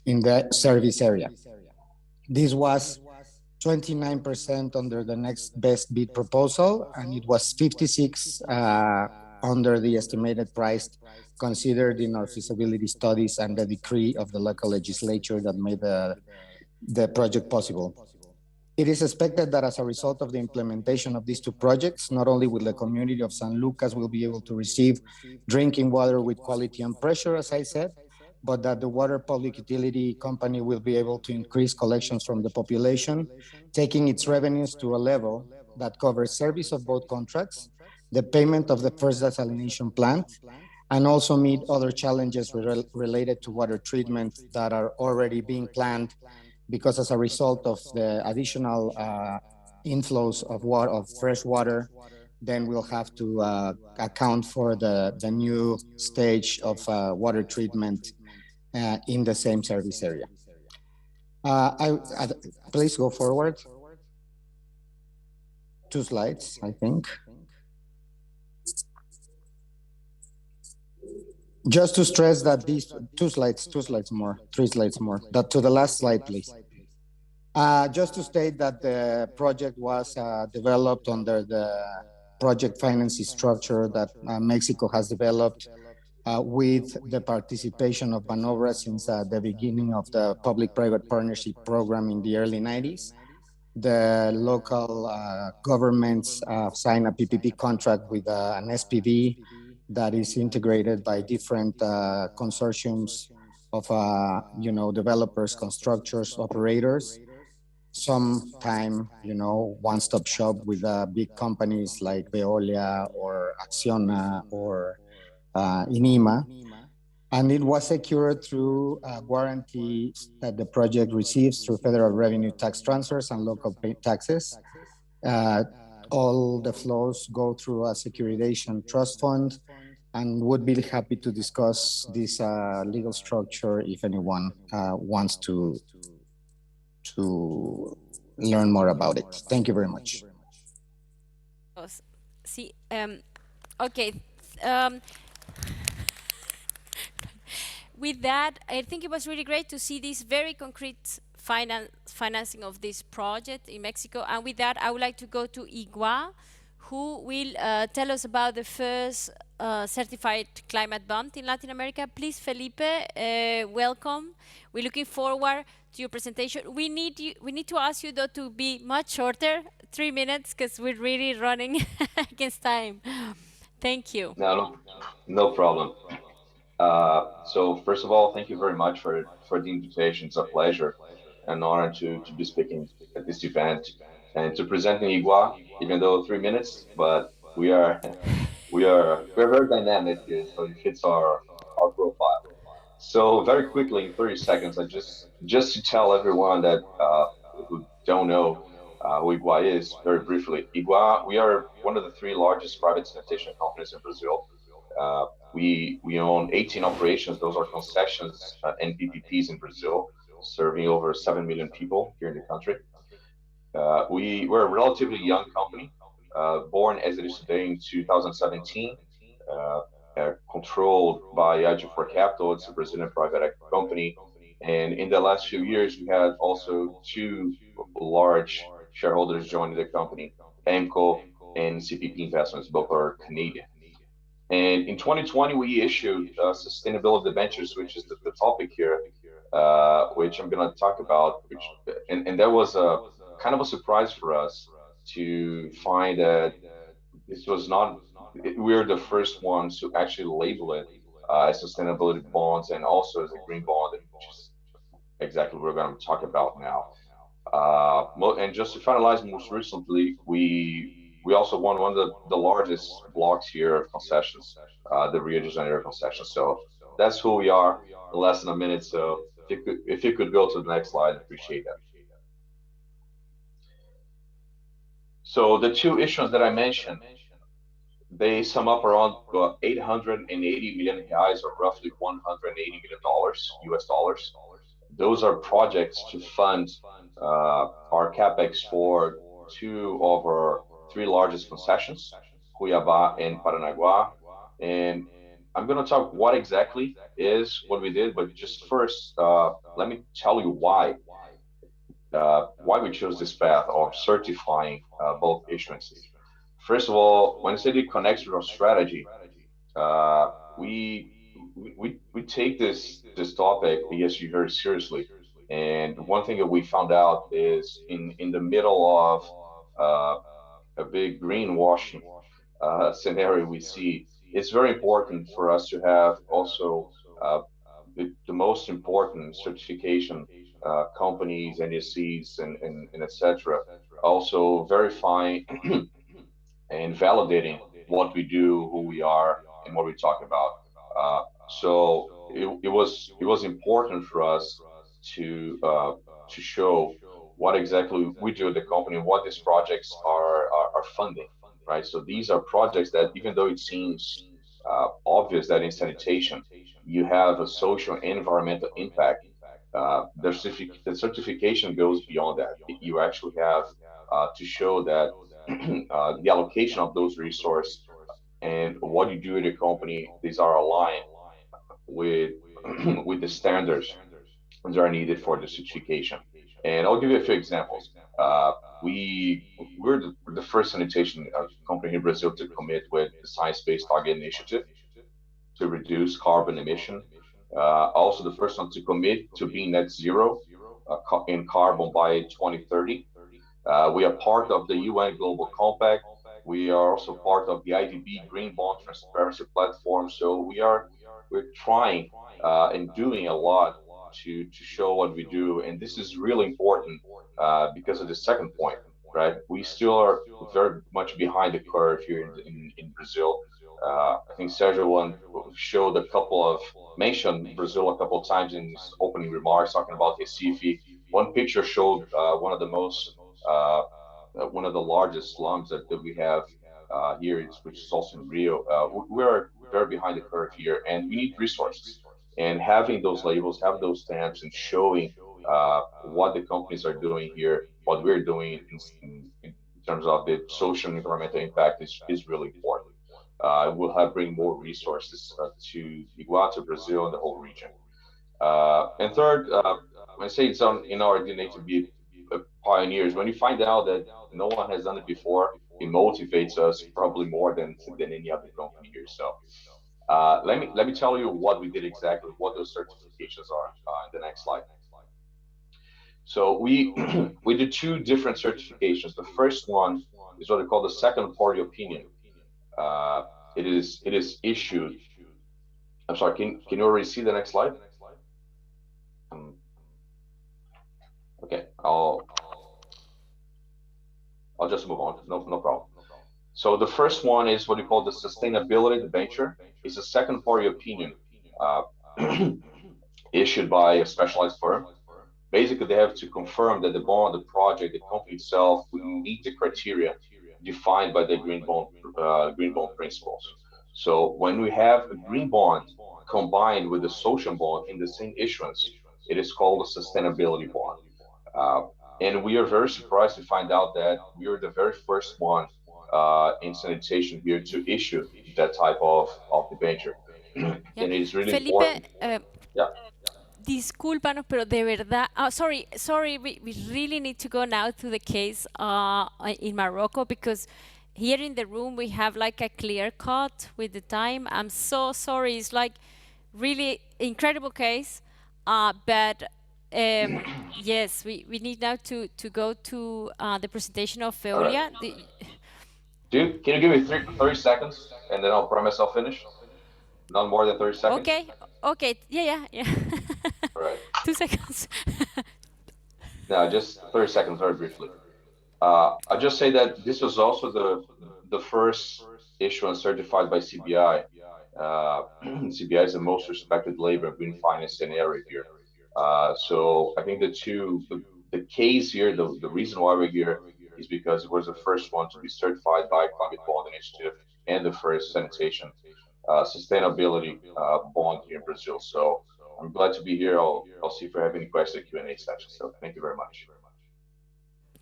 [SPEAKER 9] in the service area. This was 29% under the next best bid proposal, and it was 56 under the estimated price considered in our feasibility studies and the decree of the local legislature that made the project possible. It is expected that as a result of the implementation of these two projects, not only will the community of San Lucas will be able to receive drinking water with quality and pressure, as I said, but that the water public utility company will be able to increase collections from the population, taking its revenues to a level that covers service of both contracts, the payment of the first desalination plant, and also meet other challenges related to water treatment that are already being planned, because as a result of the additional inflows of fresh water, then we'll have to account for the new stage of water treatment in the same service area. Please go forward. 2 slides, I think. Just to stress that these 3 slides more, that to the last slide, please. Just to state that the project was developed under the project financing structure that Mexico has developed with the participation of Banobra since the beginning of the public-private partnership program in the early 90s. The local governments signed a PPP contract with an SPV that is integrated by different consortiums of developers, constructors, operators. Sometime, one-stop shop with big companies like Veolia or Acciona or Inima. And it was secured through guarantees that the project receives through federal revenue tax transfers and local taxes. All the flows go through a securitization trust fund, and would be happy to discuss this legal structure if anyone wants to learn more about it. Thank you very much.
[SPEAKER 2] See, okay. With that, I think it was really great to see this very concrete financing of this project in Mexico. And with that, I would like to go to Igua, who will tell us about the first certified climate bond in Latin America. Please, Felipe, welcome. We're looking forward to your presentation. We need to ask you though to be much shorter, 3 minutes, because we're really running against time. Thank you.
[SPEAKER 10] No problem. So first of all, thank you very much for the invitation. It's a pleasure and honor to be speaking at this event and to present in Igua, even though 3 minutes, but we're very dynamic here, so it fits our profile. So very quickly, in 30 seconds, I just to tell everyone that who don't know who Igua is, very briefly. Igua, we are one of the 3 largest private sanitation companies in Brazil. We own 18 operations. Those are concessions and PPPs in Brazil, serving over 7 million people here in the country. We're a relatively young company, born as it is today in 2017, controlled by Agile4 Capital. It's a Brazilian private equity company. And in the last few years, we had also 2 large shareholders joining the company, AMCO and CPP Investments, both are Canadian. And in 2020, we issued sustainability debentures, which is the topic here, which I'm going to talk about. And that was a kind of a surprise for us to find that this was not. We're the first ones to actually label it as sustainability bonds and also as a green bond, which is exactly what we're going to talk about now. And just to finalize, most recently, we also won one of the largest blocks here of concessions, the Rio de Janeiro concession. So that's who we are in less than a minute. So if you could go to the next slide, I'd appreciate that. So the 2 issues that I mentioned, they sum up around 880 million reais, or roughly $180 million US dollars. Those are projects to fund our capex for 2 of our 3 largest concessions, Cuiabá and Paranaguá. And I'm going to talk what exactly is what we did, but just first, let me tell you why we chose this path of certifying both issuances. First of all, when I say it connects with our strategy, we take this topic, ESG, very seriously. And one thing that we found out is in the middle of a big greenwashing scenario we see, it's very important for us to have also the most important certification companies, NSCs, and etc. Also verifying and validating what we do, who we are, and what we talk about. So it was important for us to show what exactly we do at the company, what these projects are funding, right? So these are projects that, even though it seems obvious that in sanitation you have a social and environmental impact, the certification goes beyond that. You actually have to show that the allocation of those resources and what you do at a company, these are aligned with with the standards that are needed for the certification. And I'll give you a few examples. We we're the first sanitation company in Brazil to commit with the Science-Based Target Initiative to reduce carbon emission. Also the first one to commit to being net zero in carbon by 2030. We are part of the UN Global Compact. We are also part of the IDB Green Bond Transparency Platform. So we're trying and doing a lot to show what we do. And this is really important because of the second point, right? We still are very much behind the curve here in Brazil. I think Sergio showed mentioned Brazil a couple of times in his opening remarks, talking about Recife. One picture showed one of the largest slums that we have here, which is also in Rio. We are very behind the curve here, and we need resources. And having those labels, have those stamps, and showing what the companies are doing here, what we're doing in terms of the social and environmental impact is really important. We'll bring more resources to Iguatu, Brazil, and the whole region. And third, I say it's in our DNA to be pioneers. When you find out that no one has done it before, it motivates us probably more than any other company here. So let me tell you what we did exactly, what those certifications are in the next slide. So we did two different certifications. The first one is what we call the second party opinion. It is issued. I'm sorry. Can you already see the next slide? Okay, I'll just move on. No problem. So the first one is what we call the sustainability debenture. It's a second party opinion issued by a specialized firm. Basically, they have to confirm that the bond, the project, the company itself will meet the criteria defined by the green bond principles. So when we have a green bond combined with a social bond in the same issuance, it is called a sustainability bond. And we are very surprised to find out that we are the very first one in sanitation here to issue that type of debenture.
[SPEAKER 2] Yeah.
[SPEAKER 10] And it's really
[SPEAKER 2] Felipe,
[SPEAKER 10] important. Yeah.
[SPEAKER 2] Discúlpanos, pero de verdad, sorry, we really need to go now to the case in Morocco, because here in the room we have like a clear cut with the time. I'm so sorry, it's like really incredible case, but yes, we need now to go to the presentation of Veolia.
[SPEAKER 10] Right. Can you give me 30 seconds and then I'll promise I'll finish? Not more than 30 seconds?
[SPEAKER 2] Okay, yeah.
[SPEAKER 10] All right.
[SPEAKER 2] 2 seconds.
[SPEAKER 10] No, just 30 seconds, very briefly. I'll just say that this was also the first issuance certified by CBI. CBI is the most respected labor and green finance area here. So I think the case here, the reason why we're here is because it was the first one to be certified by Climate Bond Initiative and the first sanitation sustainability bond here in Brazil. So I'm glad to be here. I'll see if I have any questions in the Q&A session. So thank you very much.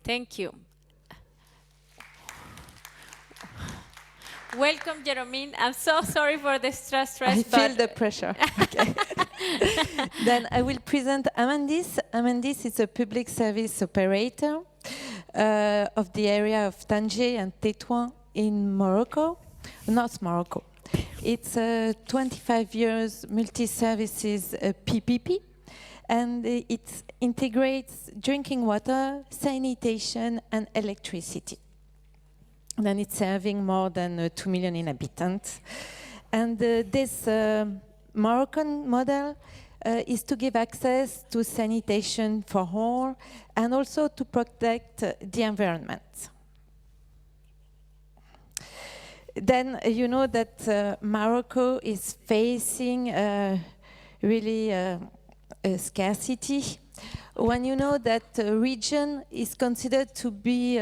[SPEAKER 2] Thank you. Welcome, Jeromine. I'm so sorry for the stress.
[SPEAKER 11] I feel the pressure. Okay. Then I will present Amandis. Amandis is a public service operator of the area of Tanger and Tétouan in Morocco, North Morocco. It's a 25 years multi-services PPP, and it integrates drinking water, sanitation, and electricity. Then it's serving more than 2 million inhabitants. And this Moroccan model is to give access to sanitation for all and also to protect the environment. Then you know that Morocco is facing really a scarcity. When you know that a region is considered to be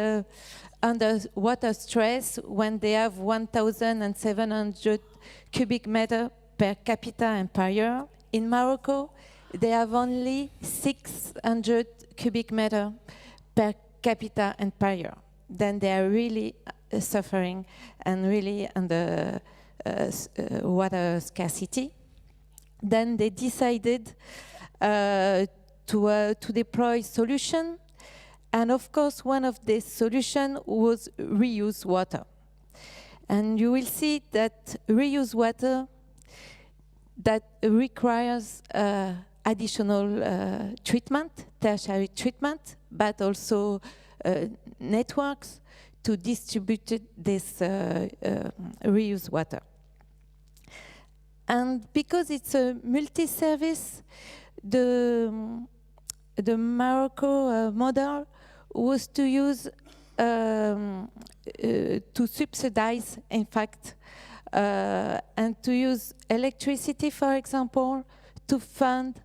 [SPEAKER 11] under water stress when they have 1,700 cubic meter per capita and per year. In Morocco, they have only 600 cubic meter per capita and per year. Then they are really suffering and really under water scarcity. Then they decided to deploy solution, And of course, one of the solutions was reuse water. And you will see that reuse water that requires additional treatment, tertiary treatment, but also networks to distribute this reuse water. And because it's a multi-service, the Morocco model was to use to subsidize, in fact, and to use electricity, for example, to fund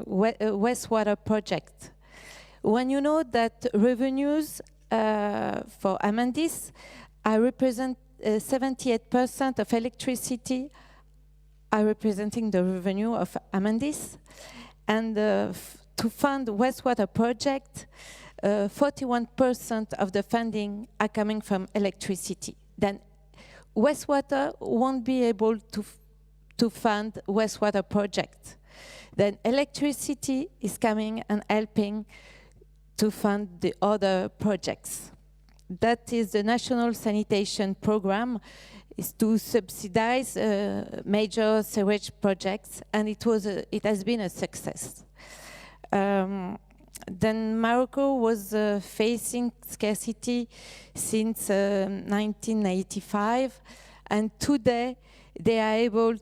[SPEAKER 11] wastewater project. When you know that revenues for Amandis represent 78% of electricity are representing the revenue of Amandis, and to fund wastewater project, 41% of the funding are coming from electricity. Then wastewater won't be able to fund wastewater project. Then electricity is coming and helping to fund the other projects. That is the National Sanitation Program, is to subsidize major sewage projects, and it has been a success. Then Morocco was facing scarcity since 1985, and today they were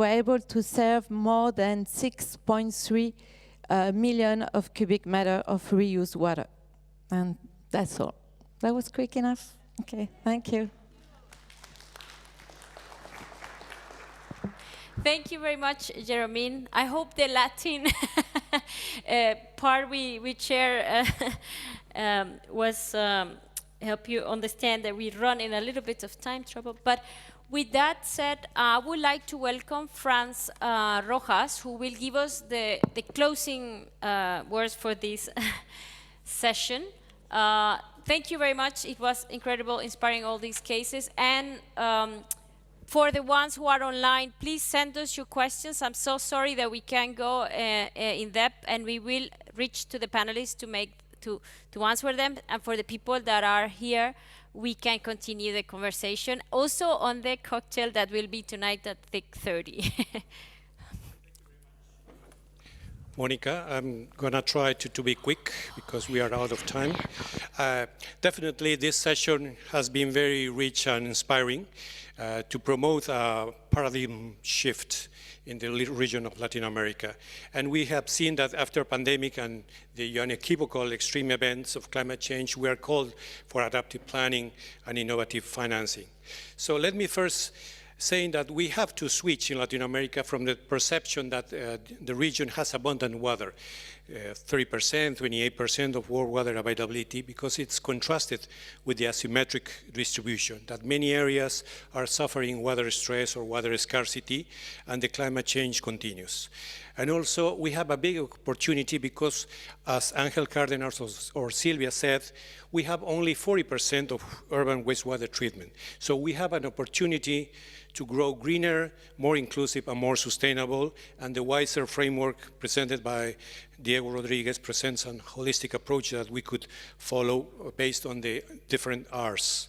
[SPEAKER 11] able to serve more than 6.3 million of cubic meter of reused water. And that's all. That was quick enough? Okay, thank you.
[SPEAKER 2] Thank you very much, Jeromine. I hope the Latin part we share was help you understand that we run in a little bit of time trouble. But with that said, I would like to welcome Franz Rojas, who will give us the closing words for this session. Thank you very much. It was incredible, inspiring all these cases. And for the ones who are online, please send us your questions. I'm so sorry that we can't go in depth, and we will reach to the panelists to answer them. And for the people that are here, we can continue the conversation. Also on the cocktail that will be tonight at 6:30.
[SPEAKER 12] Monica, I'm going to try to be quick because we are out of time. Definitely this session has been very rich and inspiring to promote a paradigm shift in the region of Latin America. And we have seen that after pandemic and the unequivocal extreme events of climate change, we are called for adaptive planning and innovative financing. So let me first saying that we have to switch in Latin America from the perception that the region has abundant water, 30%, 28% of world water availability, because it's contrasted with the asymmetric distribution, that many areas are suffering water stress or water scarcity, and the climate change continues. And also, we have a big opportunity because, as Angel Cárdenas or Silvia said, we have only 40% of urban wastewater treatment. So we have an opportunity to grow greener, more inclusive, and more sustainable, and the wiser framework presented by Diego Rodriguez presents a holistic approach that we could follow based on the different R's.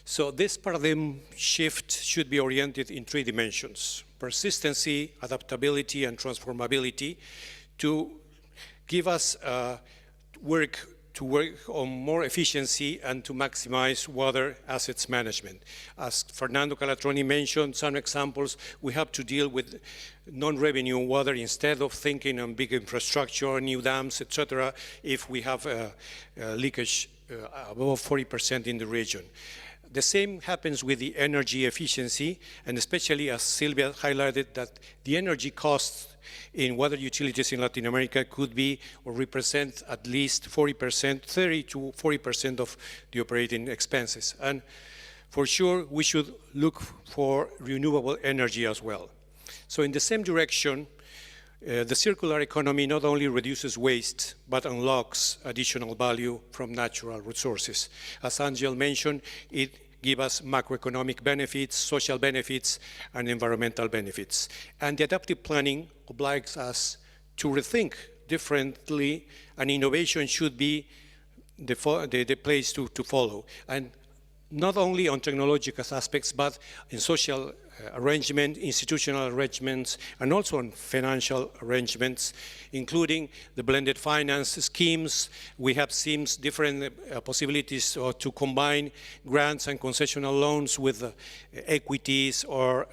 [SPEAKER 12] So this paradigm shift should be oriented in 3 dimensions: persistency, adaptability, and transformability, to give us work on more efficiency and to maximize water assets management. As Fernando Calatroni mentioned, some examples, we have to deal with non-revenue water instead of thinking on big infrastructure, new dams, etc., if we have leakage above 40% in the region. The same happens with the energy efficiency, and especially as Silvia highlighted, that the energy costs in water utilities in Latin America could be or represent at least 40%, 30 to 40% of the operating expenses. And for sure, we should look for renewable energy as well. So in the same direction, the circular economy not only reduces waste, but unlocks additional value from natural resources. As Angel mentioned, it gives us macroeconomic benefits, social benefits, and environmental benefits. And the adaptive planning obliges us to rethink differently, and innovation should be the place to follow. And not only on technological aspects, but in social arrangement, institutional arrangements, and also on financial arrangements, including the blended finance schemes. We have seen different possibilities to combine grants and concessional loans with equities or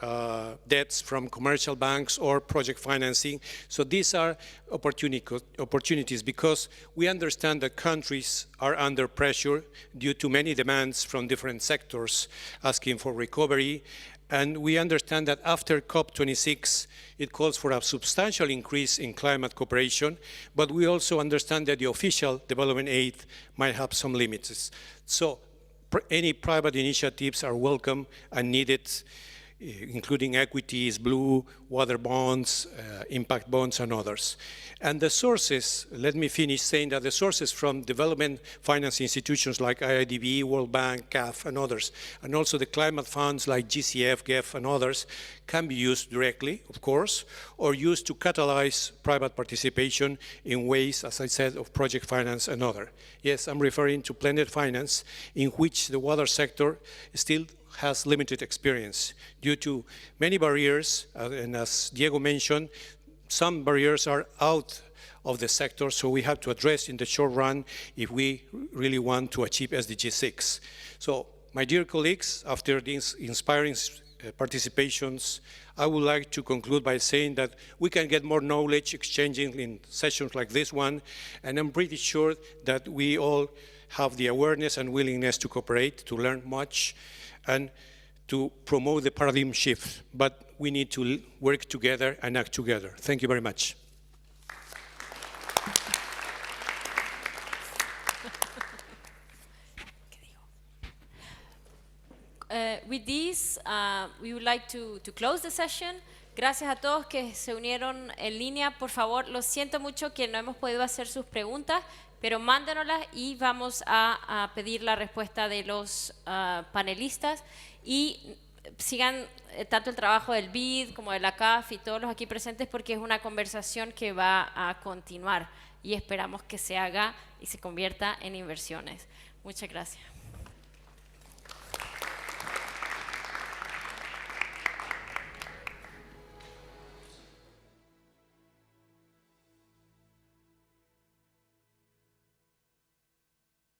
[SPEAKER 12] debts from commercial banks or project financing. So these are opportunities because we understand that countries are under pressure due to many demands from different sectors asking for recovery. And we understand that after COP26, it calls for a substantial increase in climate cooperation, but we also understand that the official development aid might have some limits. So any private initiatives are welcome and needed, including equities, blue, water bonds, impact bonds, and others. And the sources, let me finish saying that the sources from development finance institutions like IIDB, World Bank, CAF, and others, and also the climate funds like GCF, GEF, and others, can be used directly, of course, or used to catalyze private participation in ways, as I said, of project finance and other. Yes, I'm referring to blended finance, in which the water sector still has limited experience due to many barriers, and as Diego mentioned, some barriers are out of the sector, so we have to address in the short run if we really want to achieve SDG 6. So, my dear colleagues, after these inspiring participations, I would like to conclude by saying that we can get more knowledge exchanging in sessions like this one, and I'm pretty sure that we all have the awareness and willingness to cooperate, to learn much, and to promote the paradigm shift. But we need to work together and act together. Thank you very much.
[SPEAKER 2] With this, we would like to close the session. Gracias a todos que se unieron en línea. Por favor, lo siento mucho que no hemos podido hacer sus preguntas, pero mándenoslas y vamos a pedir la respuesta de los panelistas. Y sigan tanto el trabajo del BID como de la CAF y todos los aquí presentes, porque es una conversación que va a continuar y esperamos que se haga y se convierta en inversiones. Muchas gracias.